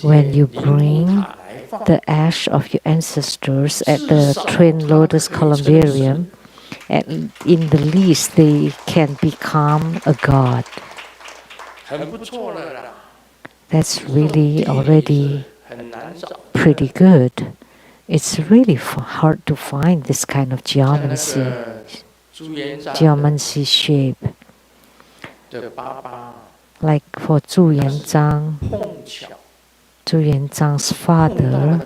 when you bring the ash of your ancestors at the Twin Lotus Columbarium, in the least they can become a god. That's really already pretty good. It's really hard to find this kind of geomancy shape. Like for Zhu Yanzhang's father,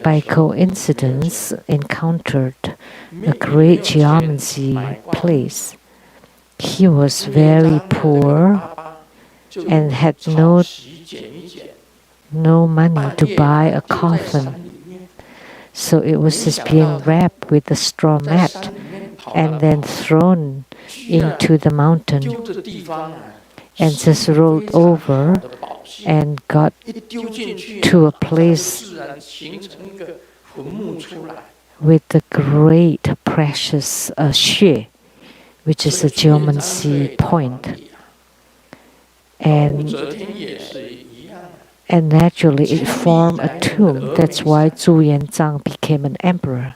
by coincidence encountered a great geomancy place. He was very poor and had no money to buy a coffin. So it was just being wrapped with a straw mat and then thrown into the mountain and just rolled over and got to a place with the great precious xue, which is a geomancy point. And naturally it formed a tomb. That's why Zhu Yanzhang became an emperor.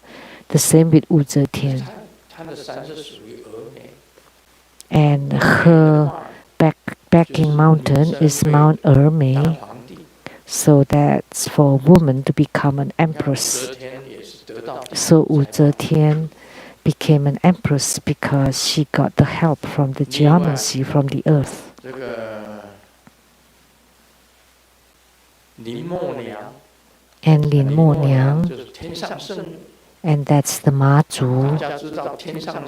The same with Wu Zetian. And her backing mountain is Mount Ermei. So that's for a woman to become an empress. So Wu Zetian became an empress because she got the help from the geomancy from the earth. And Lin Mo Niang, and that's the Ma Zhu.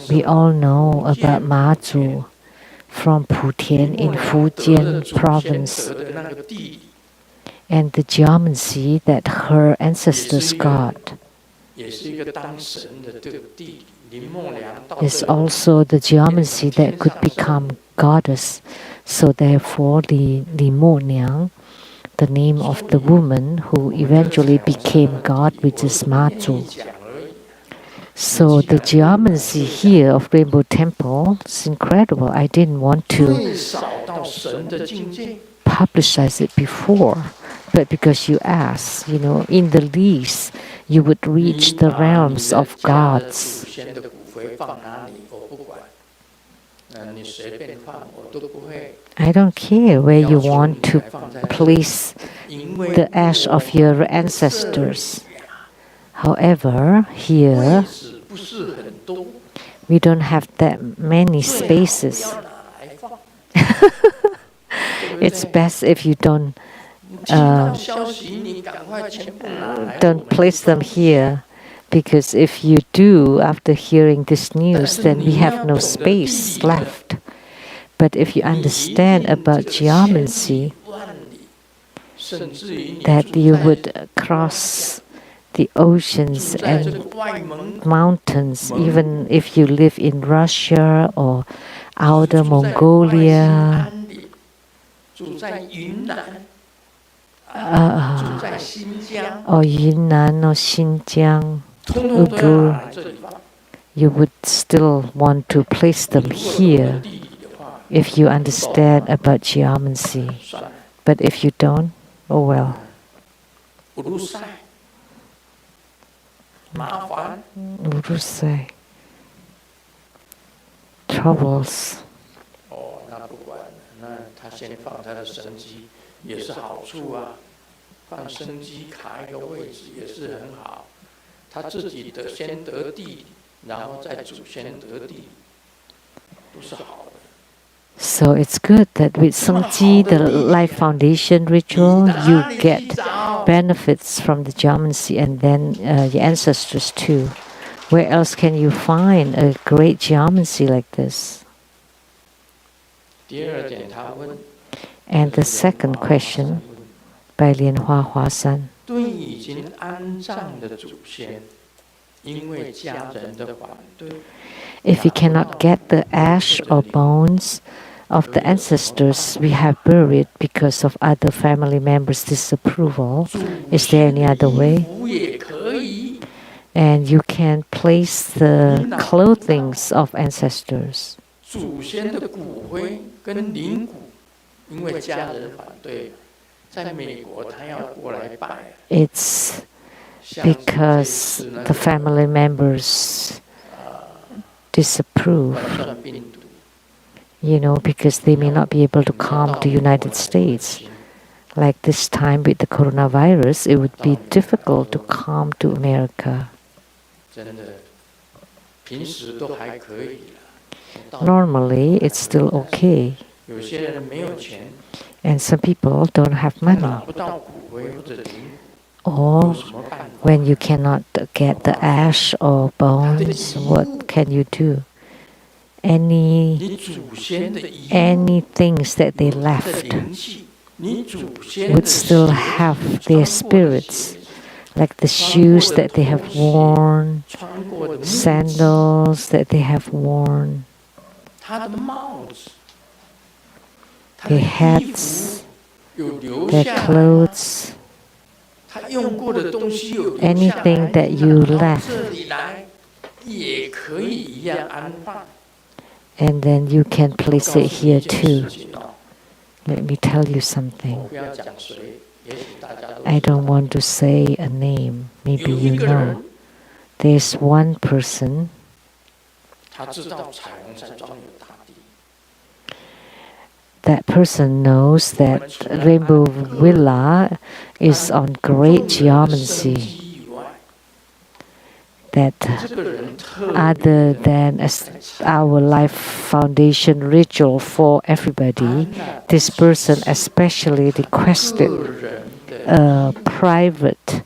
We all know about Ma Zhu from Putian in Fujian province, and the geomancy that her ancestors got is also the geomancy that could become goddess. So therefore, the Mo Niang, the name of the woman who eventually became God, which is Ma Zhu. So the geomancy here of Rainbow Temple is incredible. I didn't want to publicize it before, but because you asked, in the least, you would reach the realms of gods. I don't care where you want to place the ash of your ancestors. However, here, we don't have that many spaces. It's best if you don't place them here, because if you do, after hearing this news, then we have no space left. But if you understand about geomancy, that you would cross the oceans and mountains, even if you live in Russia or outer Mongolia, or Yunnan or Xinjiang, Uyghur, you would still want to place them here if you understand about geomancy. But if you don't, oh well. Urusai. Troubles. 那不管，那他先放他的生机也是好处啊，放生机卡一个位置也是很好。他自己先得地，然后再祖先得地，都是好的。 So it's good that with Sangji, the life foundation ritual, you get benefits from the geomancy and then your ancestors too. Where else can you find a great geomancy like this? And the second question by Lian Hua Hua San. If we cannot get the ash or bones of the ancestors we have buried because of other family members' disapproval, is there any other way? And you can place the clothings of ancestors. It's because the family members disapprove, because they may not be able to come to United States. Like this time with the coronavirus, it would be difficult to come to America. Normally, it's still okay. And some people don't have money. Or when you cannot get the ash or bones, what can you do? Any things that they left would still have their spirits, like the shoes that they have worn, sandals that they have worn, their hats, their clothes, anything that you left. And then you can place it here too. Let me tell you something. I don't want to say a name. Maybe you know. There's one person that person knows that Rainbow Villa is on great geomancy. That other than our life foundation ritual for everybody, this person especially requested private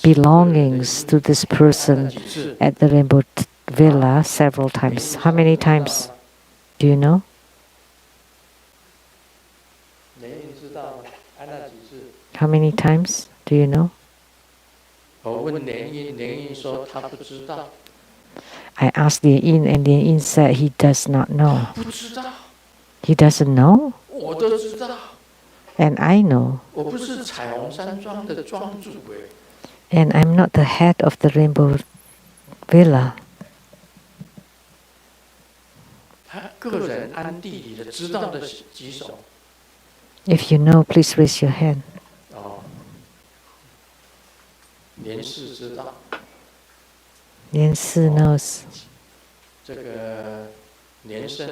belongings to this person at the Rainbow Villa several times. How many times? Do you know? How many times? Do you know? I asked Lian Yin, and Lian Yin said he does not know. He doesn't know? And I know. And I'm not the head of the Rainbow Villa. If you know, please raise your hand. 连氏 knows. 这个连生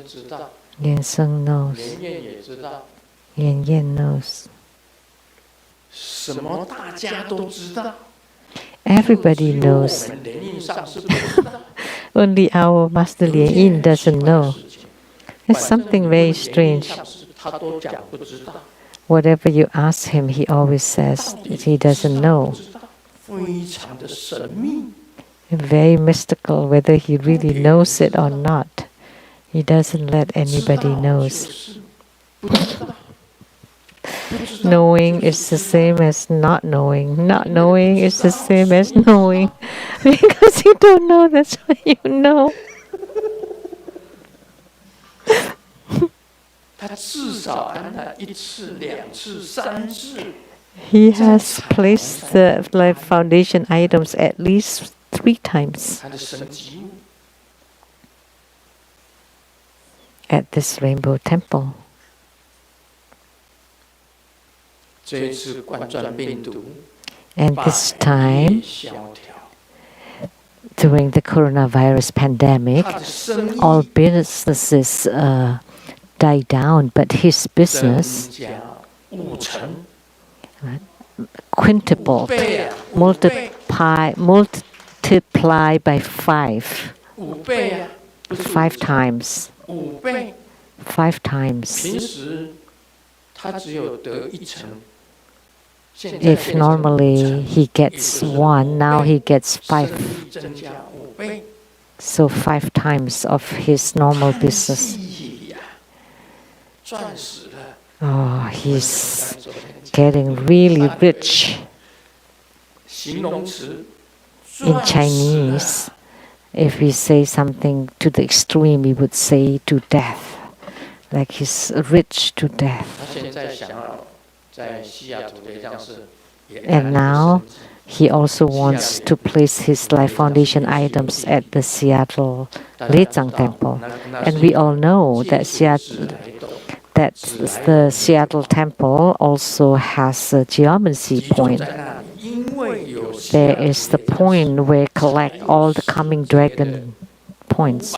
知道。连生 knows. 连燕也知道。连燕 knows. 什么大家都知道。Everybody knows. Only our Master Lian Yin doesn't know. It's something very strange. Whatever you ask him, he always says that he doesn't know. Very mystical, whether he really knows it or not. He doesn't let anybody knows. Knowing is the same as not knowing. Not knowing is the same as knowing. Because you don't know, that's why you know. 他至少安了1次、2次、3次。 He has placed the life foundation items at least 3 times 他的神迹 at this rainbow temple. 这一次冠状病毒 And this 百业 time, 萧条， during the coronavirus pandemic, 他的生意 all businesses died down, but his 增 business 加5成， quintupled, 倍啊， multiply by 5 5倍啊，不是5 times. 5倍。 5 times. 平时他只有得1成，现在 If 变成 normally 5 he gets 1, now he gets 5. 生意增加5倍， So 5 times of his normal business. 意呀，赚死了。 Oh, he's getting really rich. 形容词 In 赚死了 Chinese, if we say something to the extreme, we would say to death. Like he's rich to death. 他现在想要在西雅图的样式也 And now he also wants to place his life foundation items at the Seattle Lechang Temple. And we all know that the Seattle Temple also has a geometry point. There is the point where collect all the coming dragon points.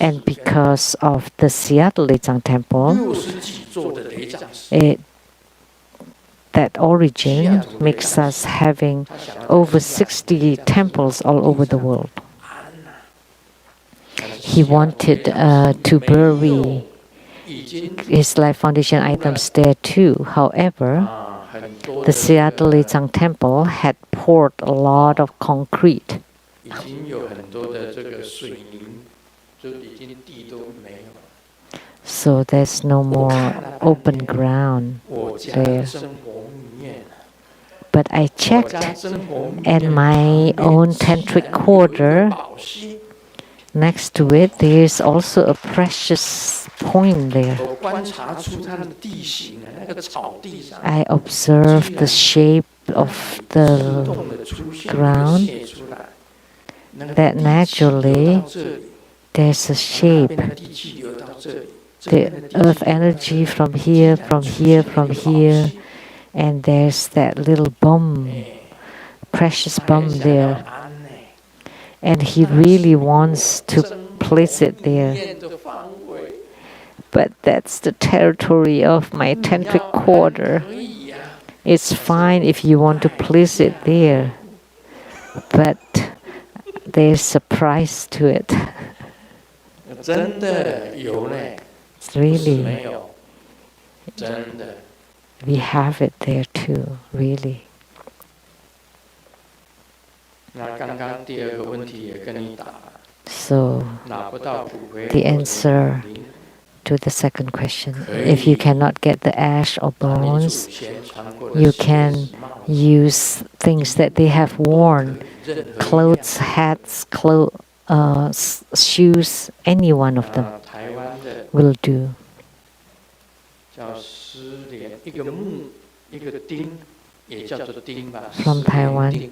And because of the Seattle Lechang Temple, 60几座的雷藏石， that origin makes us having over 60 temples all over the world. He wanted to bury 已经 his life foundation items there too. However, 很多 the Seattle Lechang Temple had poured a lot of concrete. 已经有很多的这个水泥，就已经地都没有了。 So there's no more open ground 我家 there. 的生活里面， But I 我 checked 家生活里 at 面 my own tantric quarter. 宝溪， Next to it, there is also a precious point there. 我观察出它的地形啊，那个草地上 I observed the shape of 自 the 动的出现 ground 写出来，那个 that 地气 naturally 流到这里， there's a 那 shape. 边的地气流到这里，这 The 边的地气 earth 流到 energy from here, from here, from here, and there's that little bomb, precious bomb there. And he really wants to place it there. But that's the territory of my tantric quarter. It's fine if you want to place it there, but there's a price to it. 真的有呢， It's 不是 really, 没有，真的。 we have it there too, really. 那刚刚第二个问题也跟你打了， So 拿不到骨灰 the answer to the second question, if you cannot get the ash or 把你祖 bones, 先穿过的 you 鞋 can 子帽子 use things that they have worn, 任何一样 clothes, hats, shoes, any one of them 台湾的 will do. 叫丝莲，一个木一个钉，也叫做钉吧。 From 丝莲 Taiwan. 钉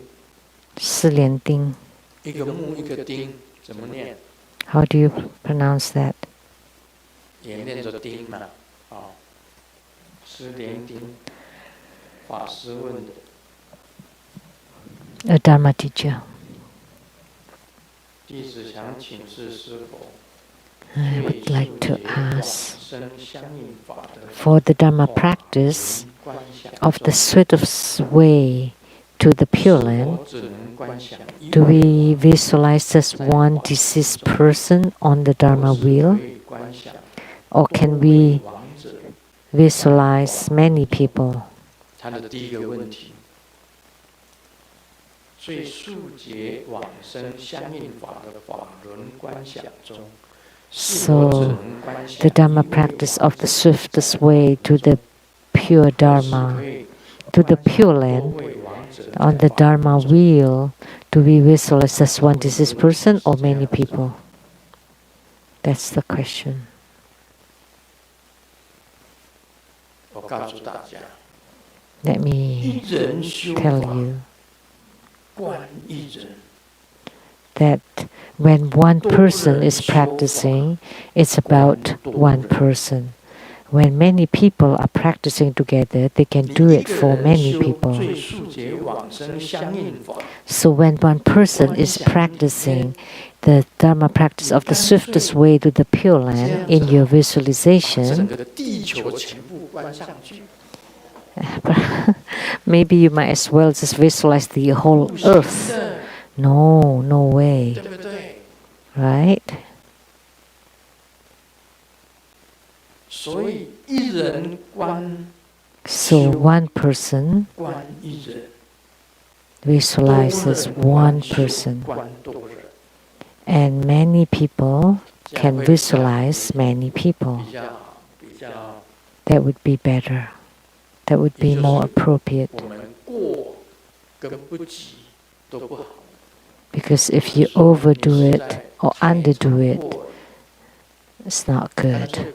Si Lian Ding. 一个木一个钉，怎么念？ How do you pronounce that? 也念作钉嘛，哦，丝莲钉，法师问的。 A Dharma teacher. 弟子想请示师傅， I 对 would like to 数节往 ask 生相应法的 for the Dharma 法 practice 轮观想 of the 中 sweet of way to the Pure 是否 Land. 只能观想一 Do 位 we visualize just one deceased person on the Dharma 或是 wheel? 可以观想 Or can 多位 we 王者？ visualize many people? 他的第一个问题，最速节往生相应法的法轮观想中，是否只 So 能观想 the Dharma 一位 practice 王 of the 者 swiftest way to the pure Dharma, to the Pure Land, on the Dharma wheel, do we visualize as one deceased person or many people? That's the question. Let me tell you that when one person is practicing, it's about one person. When many people are practicing together, they can do it for many people. So when one person is practicing the Dharma practice of the swiftest way to the Pure Land in your visualization, maybe you might as well just visualize the whole earth. No, no way. Right? So one person visualizes one person, and many people can visualize many people. That would be better. That would be more appropriate. Because if you overdo it or underdo it, it's not good.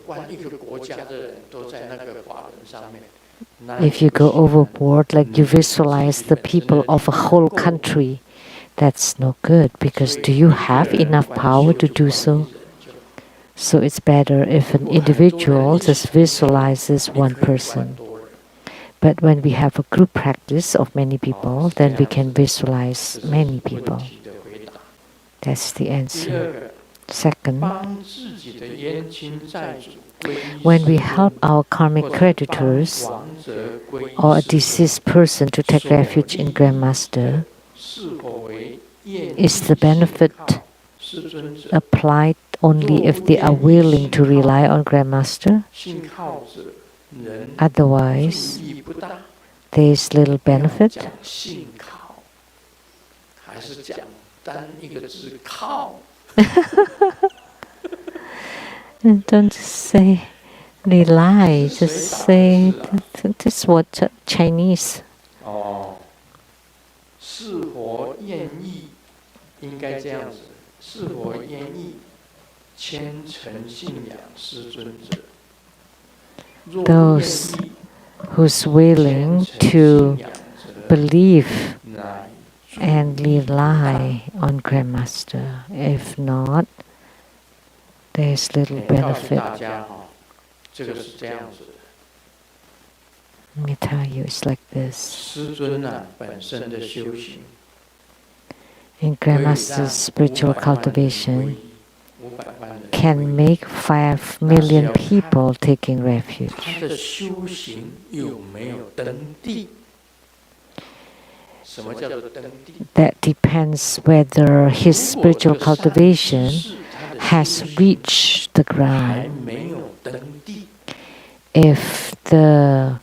If you go overboard, like you visualize the people of a whole country, that's no good, because do you have enough power to do so? So it's better if an individual just visualizes one person. But when we have a group practice of many people, then we can visualize many people. That's the answer. Second, when we help our karmic creditors or a deceased person to take refuge in Grandmaster, is the benefit applied only if they are willing to rely on Grandmaster? Otherwise, there is little benefit. Don't say rely, just say this word Chinese. Those who's willing to believe and rely on Grandmaster. If not, there's little benefit. Let me tell you, it's like this. In Grandmaster's spiritual cultivation, can make 5 million people taking refuge. That depends whether his spiritual cultivation has reached the ground. If the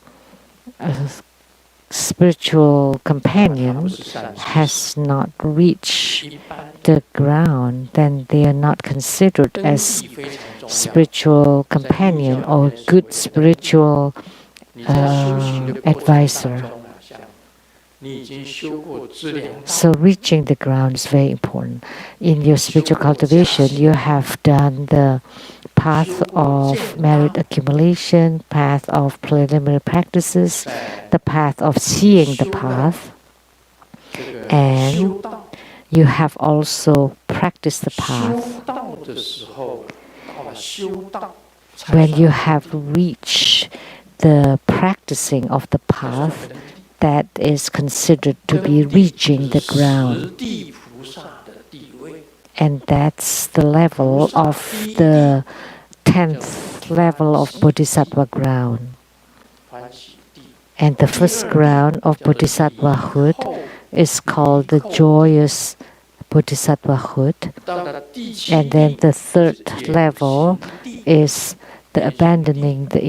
spiritual companion has not reached the ground, then they are not considered as spiritual companion or good spiritual advisor. So reaching the ground is very important. In your spiritual cultivation, you have done the path of merit accumulation, path of preliminary practices, the path of seeing the path, and you have also practiced the path. When you have reached the practicing of the path, that is considered to be reaching the ground. And that's the level of the 10th level of Bodhisattva ground. And the first ground of Bodhisattvahood is called the joyous Bodhisattvahood. And then the third level is the abandoning the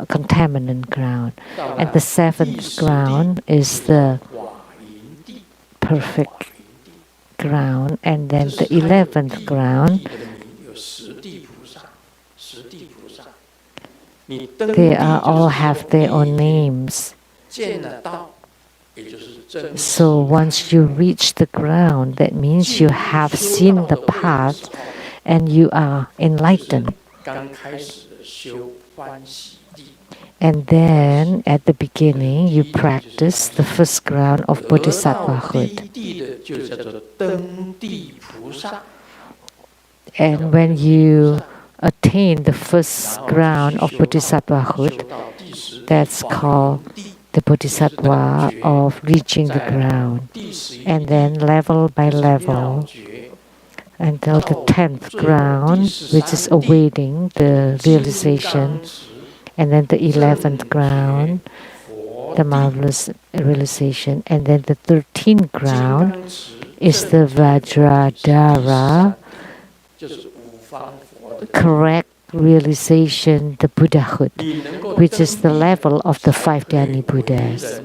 contaminant ground. And the 7th ground is the perfect ground. And then the 11th ground They all have their own names. So once you reach the ground, that means you have seen the path and you are enlightened. And then at the beginning, you practice the first ground of bodhisattvahood. And when you attain the first ground of bodhisattvahood, that's called the bodhisattva of reaching the ground. And then level by level, until the 10th ground, which is awaiting the realization. And then the 11th ground, the marvelous realization. And then the 13th ground is the Vajradhara, correct realization, the Buddhahood, which is the level of the 5 Dhyani Buddhas.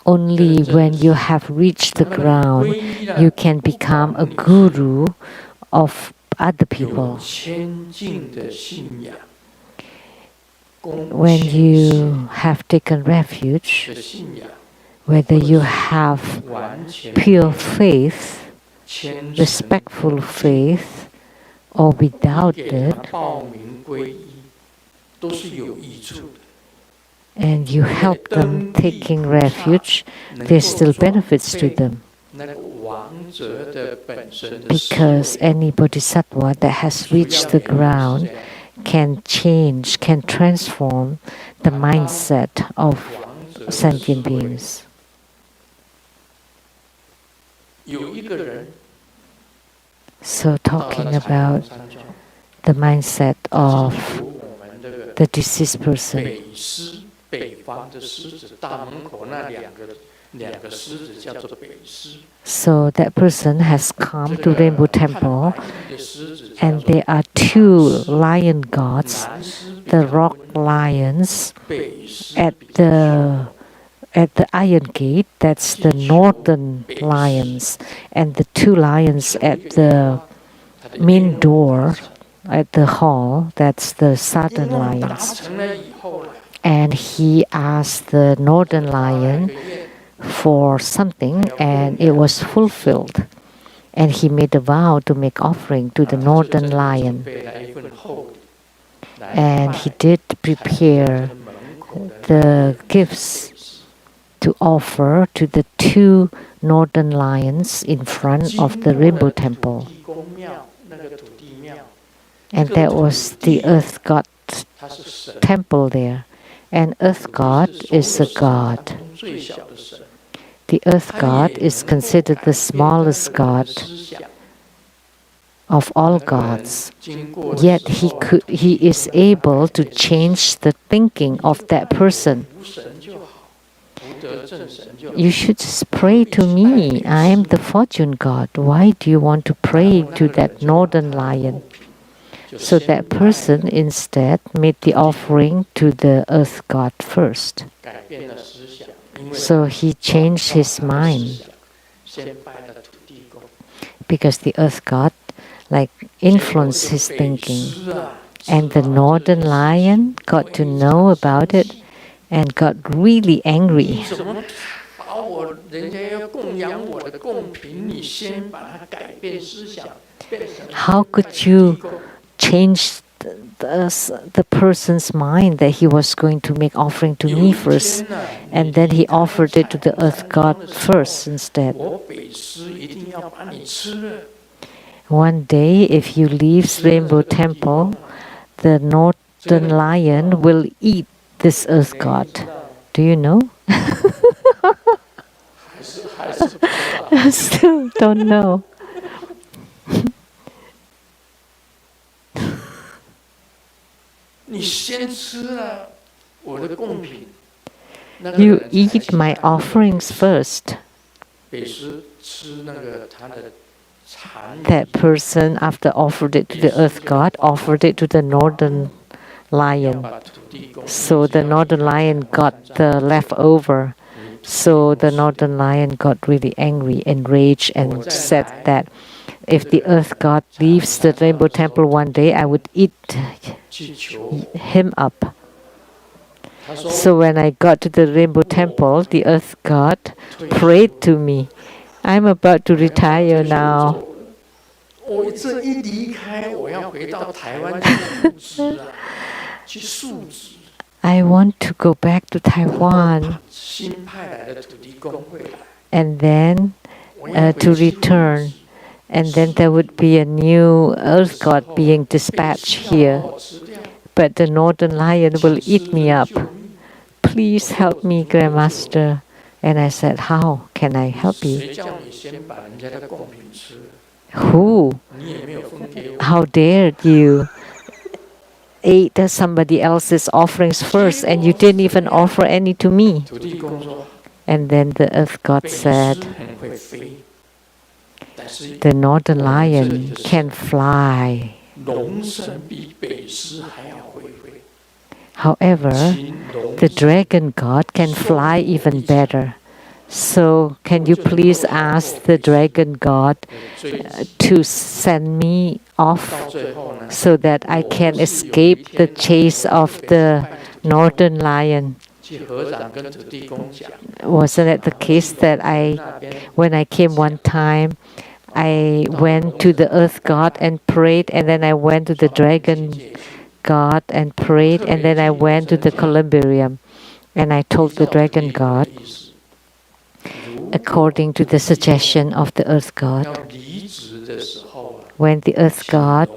Only when you have reached the ground, you can become a guru of other people. When you have taken refuge, whether you have pure faith, respectful faith, or without it, and you help them taking refuge, there's still benefits to them. Because any bodhisattva that has reached the ground can change, can transform the mindset of sentient beings. So talking about the mindset of the deceased person. So that person has come to Rainbow Temple, and there are 2 lion gods, the rock lions at the Iron Gate, that's the northern lions, and the 2 lions at the main door at the hall, that's the southern lions. And he asked the northern lion for something, and it was fulfilled. And he made a vow to make offering to the northern lion. And he did prepare the gifts to offer to the 2 northern lions in front of the Rainbow Temple. And that was the Earth God temple there. And Earth God is a god. The Earth God is considered the smallest god of all gods. Yet he is able to change the thinking of that person. You should just pray to me. I am the fortune god. Why do you want to pray to that northern lion? So that person instead made the offering to the Earth God first. So he changed his mind. Because the Earth God influenced his thinking. And the northern lion got to know about it and got really angry. How could you change the person's mind that he was going to make offering to me first, and then he offered it to the Earth God first instead? One day, if you leave Rainbow Temple, the northern lion will eat this Earth God. Do you know? I still don't know. You eat my offerings first. That person, after offered it to the Earth God, offered it to the northern lion. So the northern lion got the leftover. So the northern lion got really angry, enraged, and said that if the Earth God leaves the Rainbow Temple one day, I would eat him up. So when I got to the Rainbow Temple, the Earth God prayed to me, I'm about to retire now. I want to go back to Taiwan and then to return. And then there would be a new Earth God being dispatched here. But the Northern Lion will eat me up. Please help me, Grandmaster. And I said, how can I help you? Who? How dared you ate somebody else's offerings first and you didn't even offer any to me? And then the Earth God said, the Northern Lion can fly. However, the Dragon God can fly even better. So can you please ask the Dragon God to send me off so that I can escape the chase of the Northern Lion? Wasn't it the case that when I came one time, I went to the Earth God and prayed, and then I went to the Dragon God and prayed, and then I went to the columbarium and I told the Dragon God, according to the suggestion of the Earth God, when the Earth God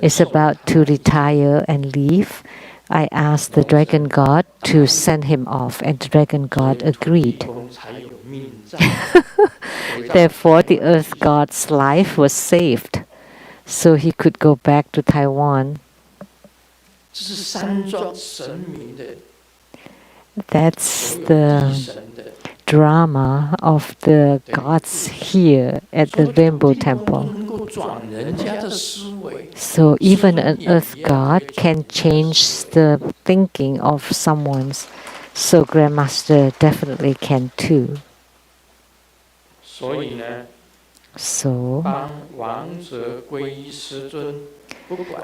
is about to retire and leave, I asked the Dragon God to send him off, and the Dragon God agreed. Therefore, the Earth God's life was saved, so he could go back to Taiwan. That's the drama of the gods here at the Rainbow Temple. So even an Earth God can change the thinking of someone's. So Grandmaster definitely can too.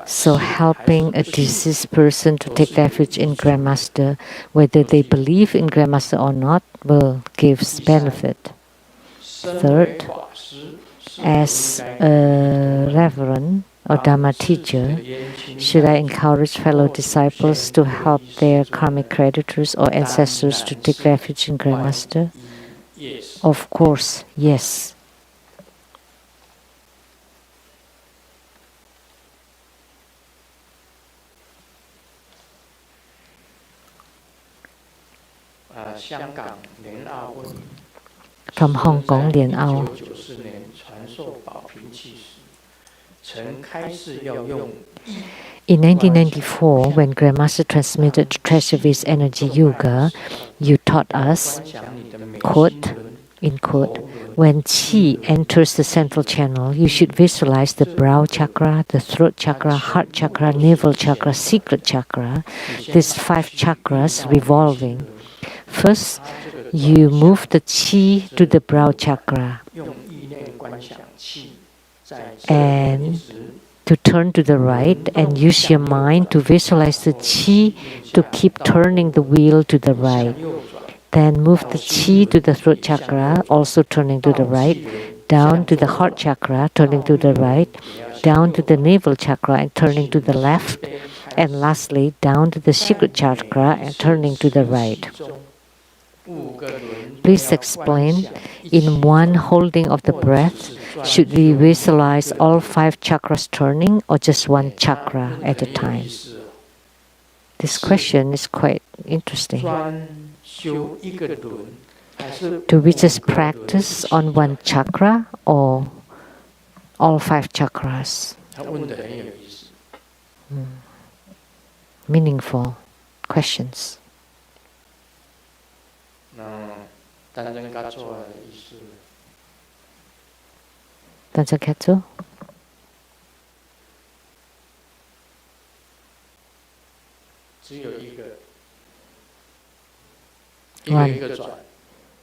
So helping a deceased person to take refuge in Grandmaster, whether they believe in Grandmaster or not, will give benefit. Third, as a reverend or Dharma teacher, should I encourage fellow disciples to help their karmic creditors or ancestors to take refuge in Grandmaster? Of course, yes. From Hong Kong, Lien Ao. In 1994, when Grandmaster transmitted Treasury's Energy Yoga, you taught us, quote, in quote, when Qi enters the central channel, you should visualize the brow chakra, the throat chakra, heart chakra, navel chakra, secret chakra, these 5 chakras revolving. First, you move the Qi to the brow chakra and to turn to the right, and use your mind to visualize the Qi to keep turning the wheel to the right. Then move the Qi to the throat chakra, also turning to the right, down to the heart chakra, turning to the right, down to the navel chakra and turning to the left, and lastly down to the secret chakra and turning to the right. Please explain, in one holding of the breath, should we visualize all 5 chakras turning or just one chakra at a time? This question is quite interesting. Do we just practice on one chakra or all 5 chakras? Meaningful questions. 大家看住。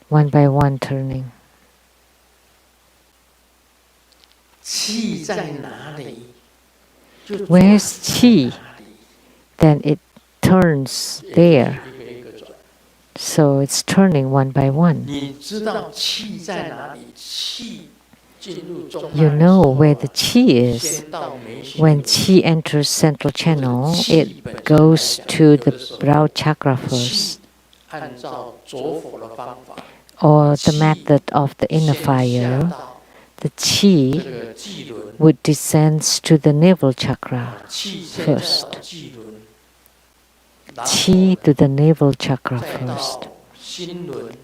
One by one turning. Where's Qi? then it turns there. So it's turning one by one. You know where the qi is. When qi enters central channel, it goes to the brow chakra first. Or the method of the inner fire, the qi would descend to the navel chakra first. Qi to the navel chakra first.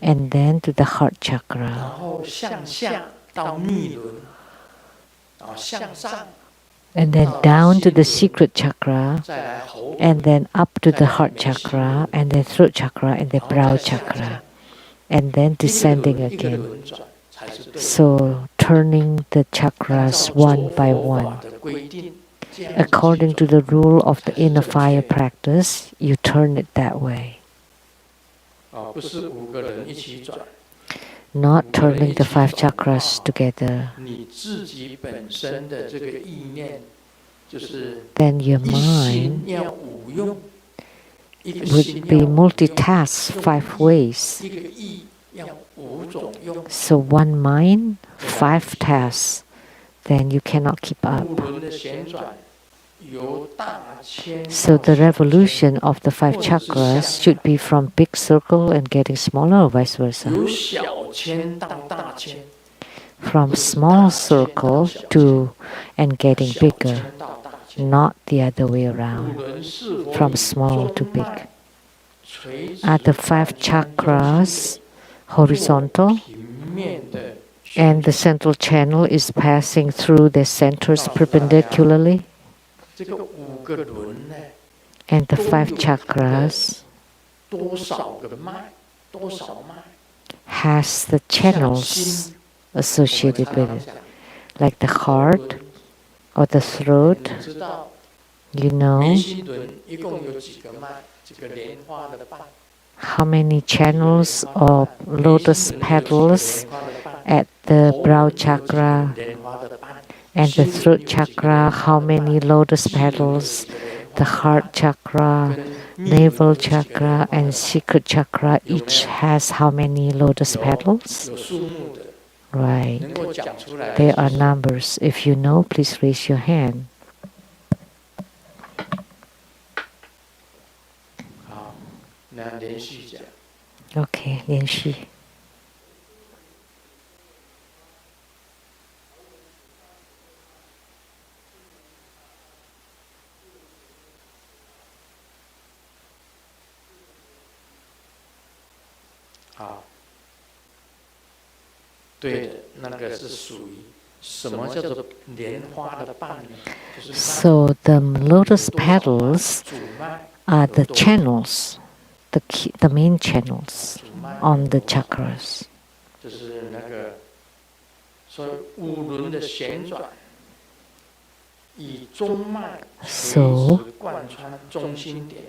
And then to the heart chakra. And then down to the secret chakra, and then up to the heart chakra, and then throat chakra, and the brow chakra, and then descending again. So turning the chakras one by one. According to the rule of the inner fire practice, you turn it that way. Not turning the 5 chakras together. Then your mind would be multitasked 5 ways. So one mind, 5 tasks, then you cannot keep up. So the revolution of the 5 chakras should be from big circle and getting smaller, or vice versa. From small circle to and getting bigger, not the other way around. From small to big. Are the 5 chakras horizontal? And the central channel is passing through the centers perpendicularly? And the 5 chakras has the channels associated with it, like the heart or the throat. You know how many channels or lotus petals at the brow chakra and the throat chakra, how many lotus petals, the heart chakra, navel chakra, and secret chakra, each has how many lotus petals? Right. There are numbers. If you know, please raise your hand. Okay, 连续。对的，那个是属于什么叫做莲花的瓣呢？ So the lotus petals are the channels, the main channels on the chakras. 就是那个所以五轮的旋转，以中脉垂直贯穿中心点。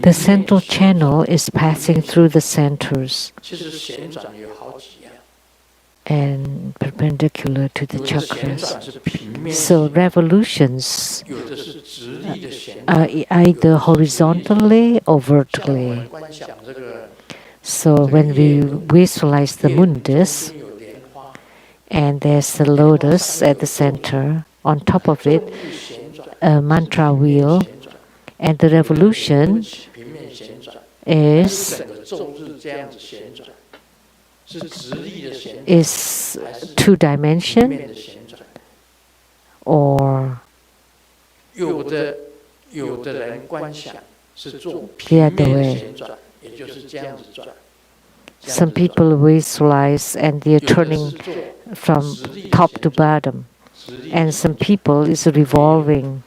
The central channel is passing through the centers and perpendicular to the chakras. So revolutions are either horizontally or vertically. So when we visualize the mundus, and there's the lotus at the center, on top of it, a mantra wheel, and the revolution is 2 dimension or the other way. Some people visualize and they're turning from top to bottom, and some people is revolving.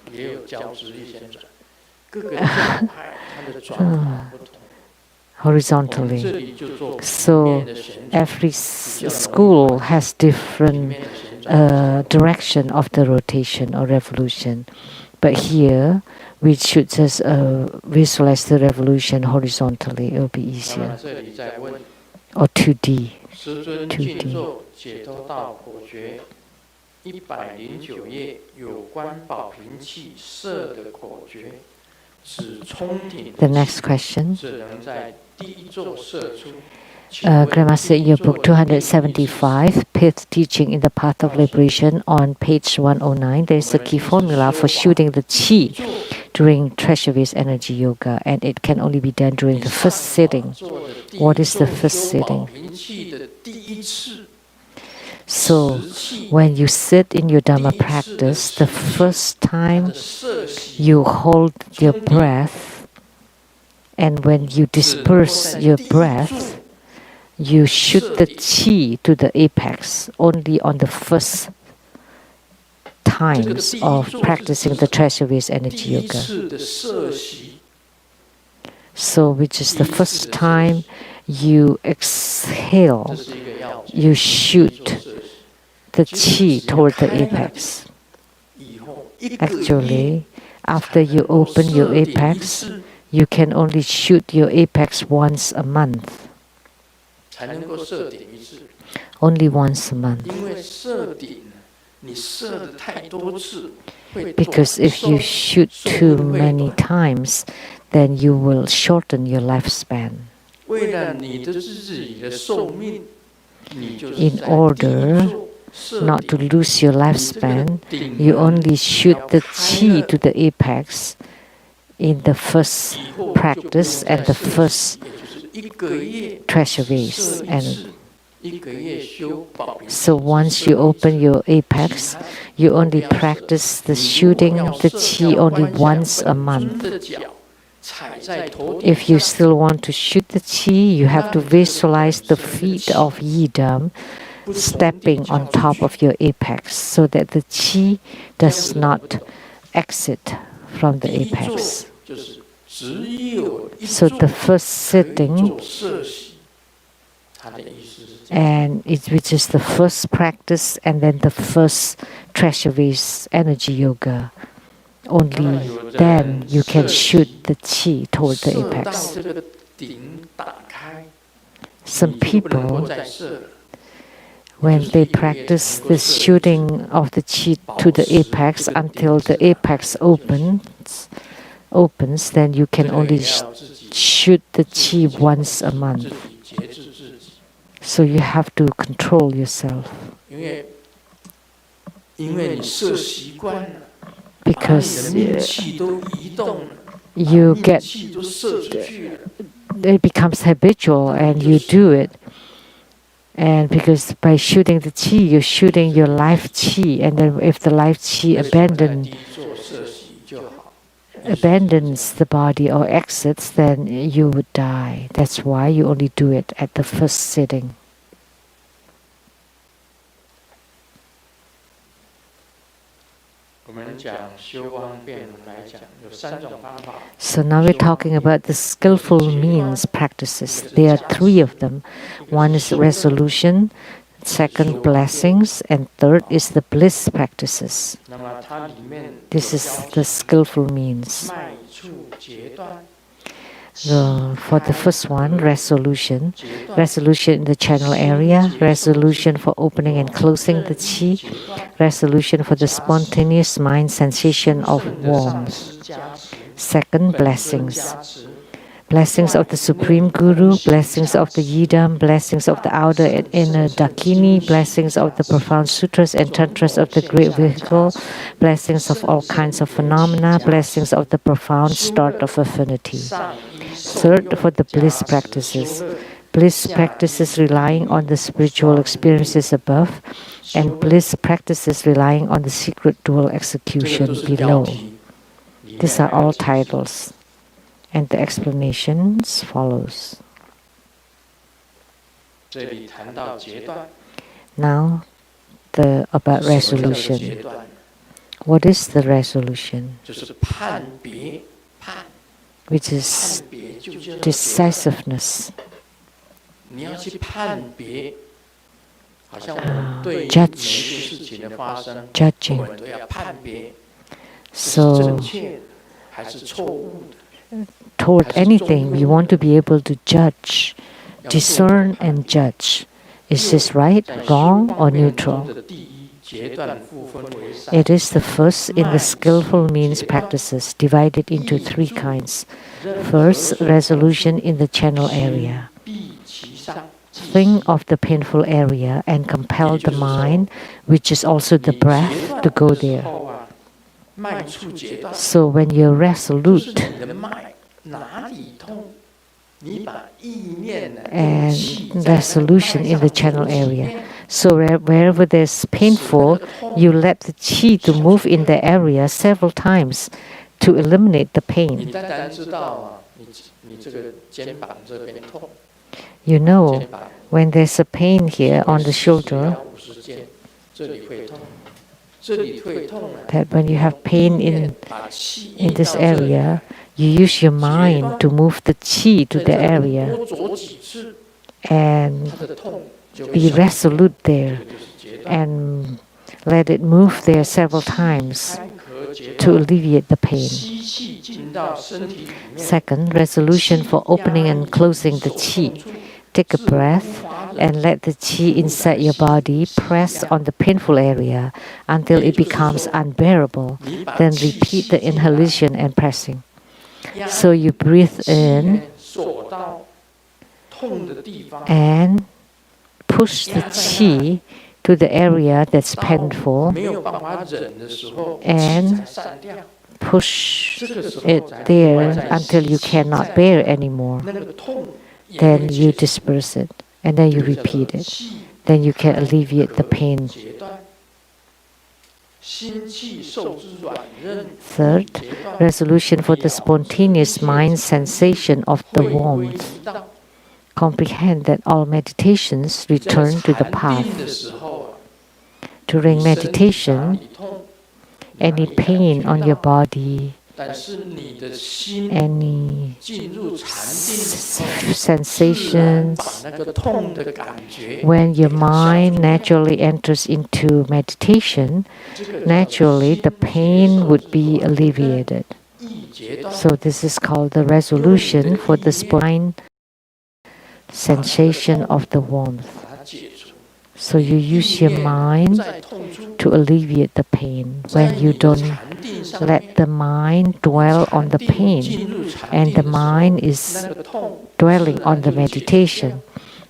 Horizontally. So every school has different direction of the rotation or revolution. But here we should just visualize the revolution horizontally. It will be easier. Or 2D. 2D. 109页有关宝瓶器色的口诀 The next question. 只能在第一座射出。 Grandmaster, in your book 275, Fifth Teaching in the Path of Liberation, on page 109, there is a key formula for shooting the chi during Treasury's energy yoga, and it can only be done during the first sitting. What is the first sitting? So, when you sit in your Dhamma practice, the first time you hold your breath, and when you disperse your breath, you shoot the chi to the apex only on the first times of practicing the Treasury's energy yoga. So, which is the first time you exhale, you shoot the chi toward the apex. Actually, after you open your apex, you can only shoot your apex once a month. Only once a month. Because if you shoot too many times, then you will shorten your lifespan. In order not to lose your lifespan, you only shoot the chi to the apex in the first practice and the first treasuries. And so once you open your apex, you only practice the shooting the chi only once a month. If you still want to shoot the chi, you have to visualize the feet of Yidam stepping on top of your apex so that the chi does not exit from the apex. So the first sitting, and which is the first practice and then the first treasuries energy yoga, only then you can shoot the chi toward the apex. Some people, when they practice the shooting of the chi to the apex until the apex opens, then you can only shoot the chi once a month. So you have to control yourself. Because you get, it becomes habitual and you do it. And because by shooting the chi, you're shooting your life chi, and then if the life chi abandons the body or exits, then you would die. That's why you only do it at the first sitting. So now we're talking about the skillful means practices. There are three of them. One is resolution, second blessings, and third is the bliss practices. This is the skillful means. For the first one, resolution in the channel area, resolution for opening and closing the chi, resolution for the spontaneous mind sensation of warmth. Second, blessings. Blessings of the Supreme Guru, blessings of the Yidam, blessings of the outer and inner Dakini, blessings of the profound sutras and tantras of the great vehicle, blessings of all kinds of phenomena, blessings of the profound start of affinity. Third, for the bliss practices. Bliss practices relying on the spiritual experiences above, and bliss practices relying on the secret dual execution below. These are all titles. And the explanations follows. Now, about resolution. What is the resolution? Which is decisiveness. Judging. So, toward anything, we want to be able to judge, discern and judge. Is this right, wrong, or neutral? It is the first in the skillful means practices, divided into 3 kinds. First, resolution in the channel area. Think of the painful area and compel the mind, which is also the breath, to go there. So when you're resolute and resolution in the channel area, so wherever there's painful, you let the chi to move in the area several times to eliminate the pain. You know, when there's a pain here on the shoulder, that when you have pain in this area, you use your mind to move the chi to the area and be resolute there and let it move there several times to alleviate the pain. Second, resolution for opening and closing the chi. Take a breath and let the chi inside your body press on the painful area until it becomes unbearable. Then repeat the inhalation and pressing. So you breathe in and push the chi to the area that's painful and push it there until you cannot bear anymore. Then you disperse it and then you repeat it. Then you can alleviate the pain. Third, resolution for the spontaneous mind sensation of the warmth. Comprehend that all meditations return to the path. During meditation, any pain on your body, any sensations, when your mind naturally enters into meditation, naturally the pain would be alleviated. So this is called the resolution for the spine sensation of the warmth. So you use your mind to alleviate the pain. When you don't let the mind dwell on the pain and the mind is dwelling on the meditation,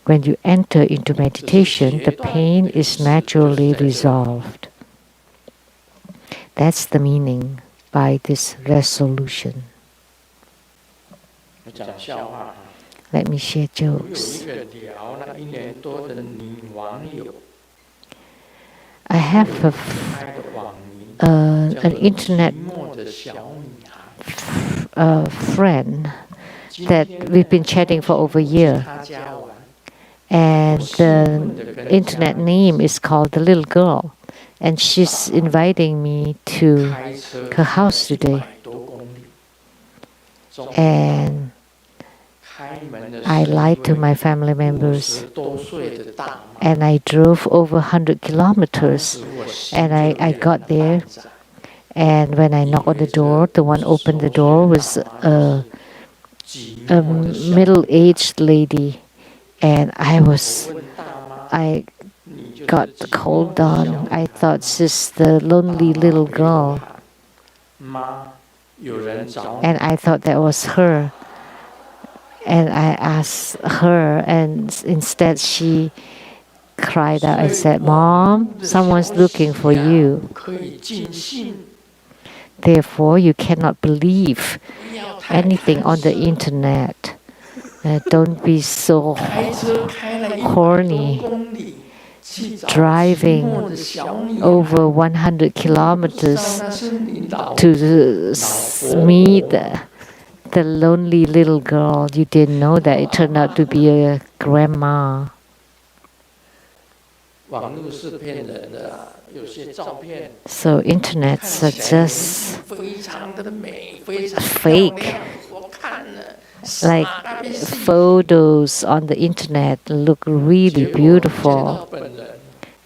when you enter into meditation, the pain is naturally resolved. That's the meaning by this resolution. Let me share jokes. I have an internet friend that we've been chatting for over a year. And the internet name is called The Little Girl. And she's inviting me to her house today. And I lied to my family members and I drove over 100 kilometers and I got there, and when I knocked on the door, the one opened the door was a middle-aged lady, and I got cold down. I thought she's the lonely little girl, and I thought that was her. And I asked her, and instead she cried out and said, "Mom, someone's looking for you. Therefore, you cannot believe anything on the internet. Don't be so horny, driving over 100 kilometers to meet the lonely little girl. You didn't know that it turned out to be a grandma." So internets are just fake. Like photos on the internet look really beautiful.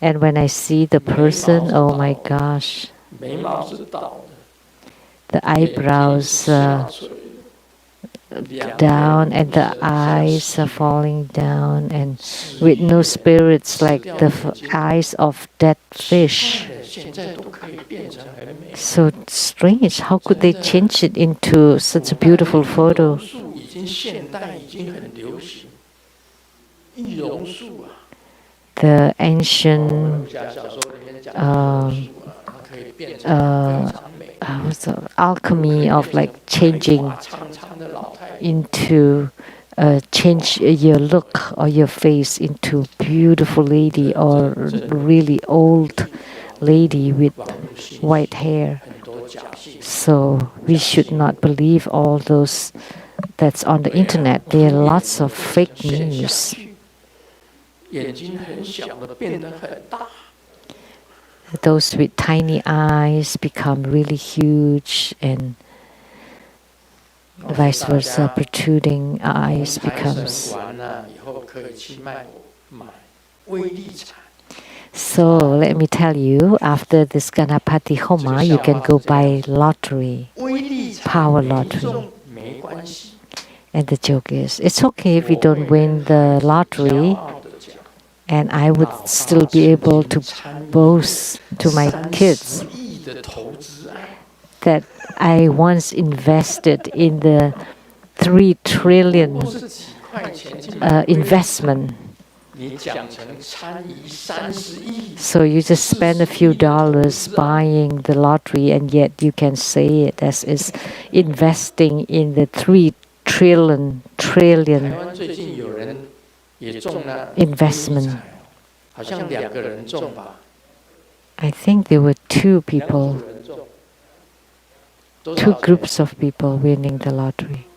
And when I see the person, oh my gosh. The eyebrows down, and the eyes are falling down, and with no spirits like the eyes of dead fish. So strange. How could they change it into such a beautiful photo? The ancient alchemy of like changing into change your look or your face into beautiful lady or really old lady with white hair. So we should not believe all those that's on the internet. There are lots of fake news. Those with tiny eyes become really huge, and vice versa, protruding eyes becomes. So let me tell you, after this Ganapati Homa, you can go buy lottery, power lottery. And the joke is, it's okay if you don't win the lottery, and I would still be able to boast to my kids that I once invested in the 3 trillion investment. So you just spend a few dollars buying the lottery, and yet you can say it as is investing in the 3 trillion investment. I think there were 2 people, 2 groups of people winning the lottery.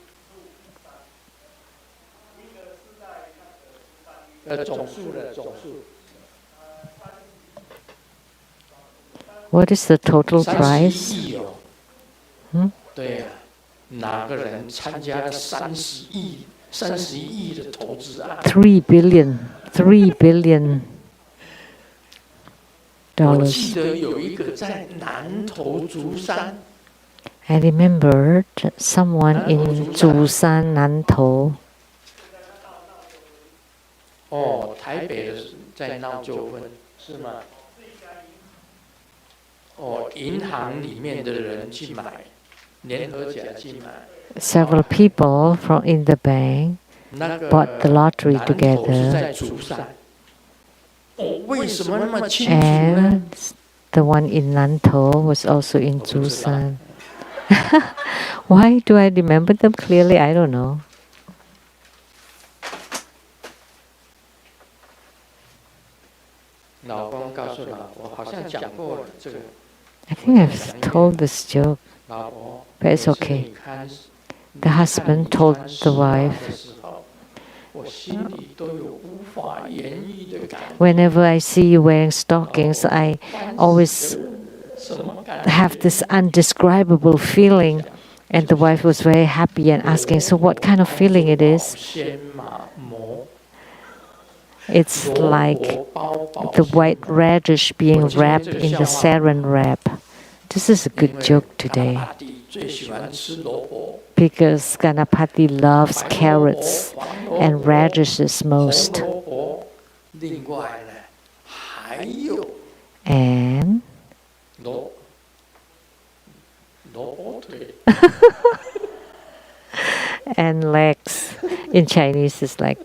What is the total price? 3 billion dollars. I remembered someone in Zhusan, Nantou. Several people from in the bank bought the lottery together, and the one in Nantou was also in Zhusan. Why do I remember them clearly? I don't know. I think I've told this joke, but it's okay. The husband told the wife, whenever I see you wearing stockings, I always have this undescribable feeling. And the wife was very happy and asking, so what kind of feeling it is? It's like the white radish being wrapped in the saran wrap. This is a good joke today, because Ganapati loves carrots and radishes most. And and legs in Chinese is like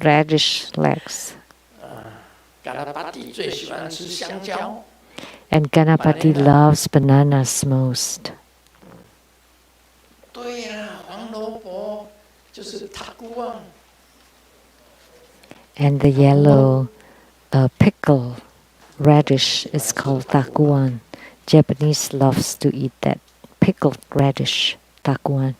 radish legs. And Ganapati loves bananas most. And the yellow pickle radish is called takuan. Japanese loves to eat that pickled radish, takuan.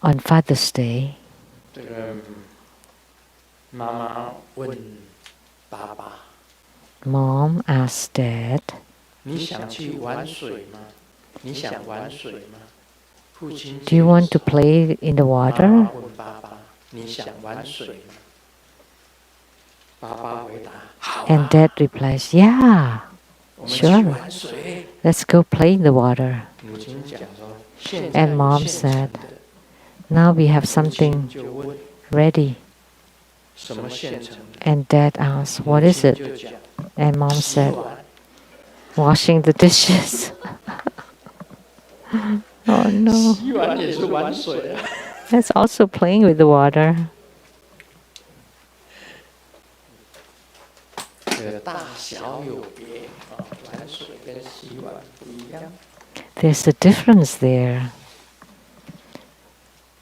On Father's Day, Mom asked Dad, do you want to play in the water? And Dad replies, yeah, 我们去 sure, 玩水。 let's go play in the water. 母亲讲说，现在 And 有 Mom 现成 said, 的。 now we have 母亲 something 就问 ready. 什么现成的？ And Dad asks, 母 what is 亲 it? 就讲 And Mom 洗 said, 碗。 washing the dishes. Oh no, 洗碗也是玩水啊。 that's also playing with the water. 这个大小有别啊，玩水跟洗碗不一样。 There's a difference there.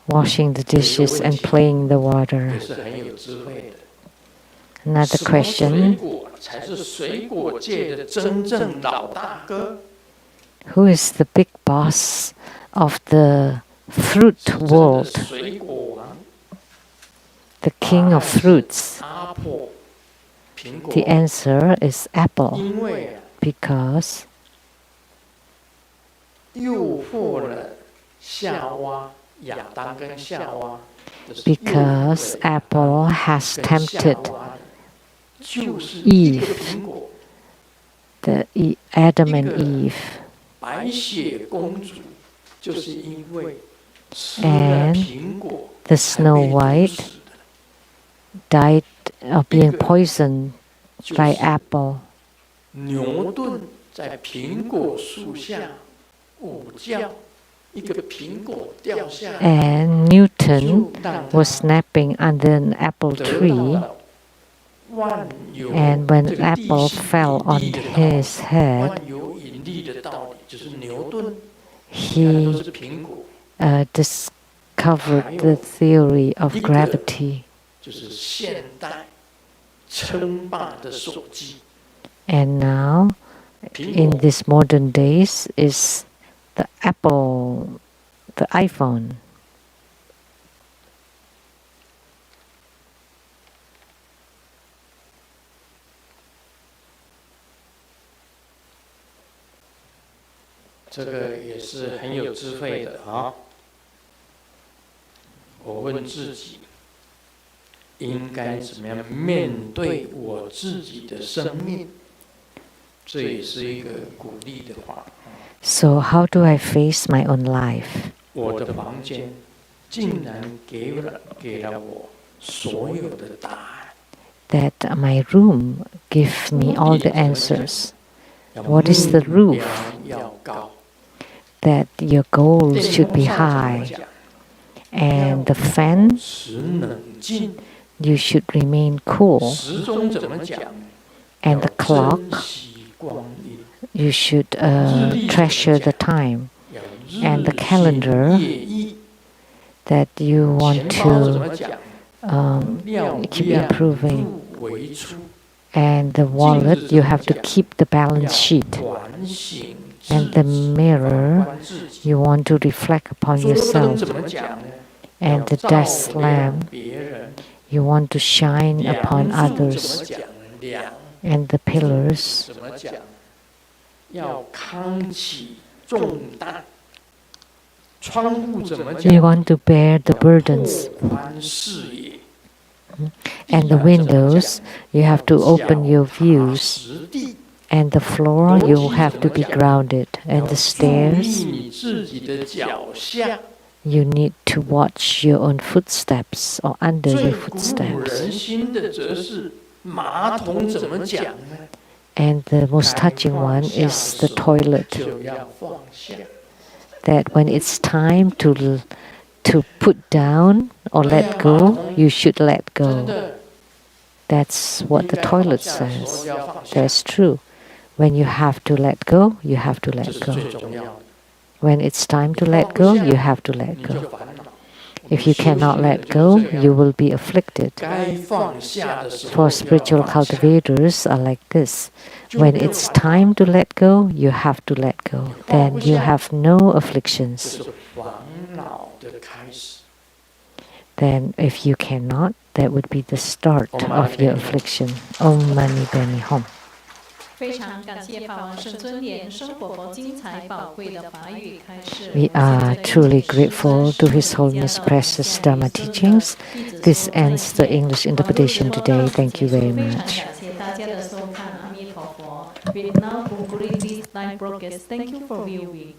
Washing the dishes and playing in the 也 water. 是很有智慧的。 Another 什么水 question, 果才是水果界的真正老大哥？ who is the big boss of the fruit 真的 world, 水果王， the king of fruits? 阿婆，苹果 The。answer is apple, 因为啊， because 诱惑了夏娃、亚当跟夏娃。这是诱惑 because 了 apple has 跟夏 tempted 娃的就是一个 Eve 苹果， the Adam and Eve, 白雪公主就是因为吃了 And 苹果 the 才 Snow 被毒 White 死的。 died of being Bigger. poisoned 就 by 是 apple. 牛顿在苹果树下午觉，一个苹果掉下来， And 就 Newton 让 was 他 napping under an apple 得到 tree, 了万有 and when 这 an 个地 apple 心 fell 引 on 力的道理， his head, 万有引力的道理，就是牛顿看的都 he 是苹果， discovered the theory of gravity. 就是现代称霸的手机。 And now, 苹 in 果 these modern days, is the Apple, the iPhone. 这个也是很有智慧的啊。我问自己，应该怎么样面对我自己的生命？这也是一个鼓励的话。 So how do I face my own life? 我的房间竟然给了我所有的答案。 That my room gives me all the answers. What is the 目 roof? 标要高。 That your goals 电 should 风 be 扇怎么 high, 讲？ and the 保 fan 持冷静。 you should remain cool, 时钟怎么讲？ and the 要 clock 珍惜光阴， you should treasure the time, 要 And the 日 calendar 新月异。 that you 钱 want 包怎 to 么讲？ keep 量 improving, 入为出， and the wallet you have to keep the balance sheet, 要反省 and 自 the 己， mirror 反观自己。 you want to reflect upon 桌灯 yourself, 怎么讲呢？ and 要 the 照 desk 亮 lamp 别人。 you want to shine 梁 upon 柱怎么 others, 讲呢？梁 and the pillars 怎么讲？要扛起重担。窗户怎么 you 讲？ want to bear the 要 burdens, 拓宽视野。 and the 地板怎么 windows 讲？ you have to 要 open your 脚踏 views, 实地。 and the floor 楼 you 梯 have 怎 to 么 be 讲？ grounded, 要 and the 注意 stairs 你自己的脚下。 you need to watch your own footsteps or under 最 your 鼓舞 footsteps. 人心的则是马桶怎么讲呢？ And the most 该 touching 放 one 下 is 的 the 时候 toilet. 就要放下。 That when it's time to put down or 对呀， let 马 go, 桶 you should let 真 go. 的 That's what 应 the 该放 toilet 下的时候 says. 要放下， That's true. When you have to let go, you have to 这 let 是 go. 最重要的。 When it's time to 你 let 放不 go, 下 you have to let 你 go. 就烦恼。 If you cannot let go, you will be afflicted. 该放下的时候 For 就 spiritual 要放下， cultivators are like this. 就没 When 有 it's 烦恼 time to let go, you have to let go. Then you have no 这 afflictions. 是烦恼的开始。 Then if you cannot, that would be the start Om Mani of your Padme Hum. affliction. Om Mani Padme Hum. 非常感谢法王圣尊连生活佛精彩宝贵的法语开示。 We are truly grateful to His Holiness precious Dharma teachings. This ends the English interpretation today. Thank you very 非常 much. 感谢大家的收看，阿弥陀佛。We now conclude this live broadcast. Thank you for viewing.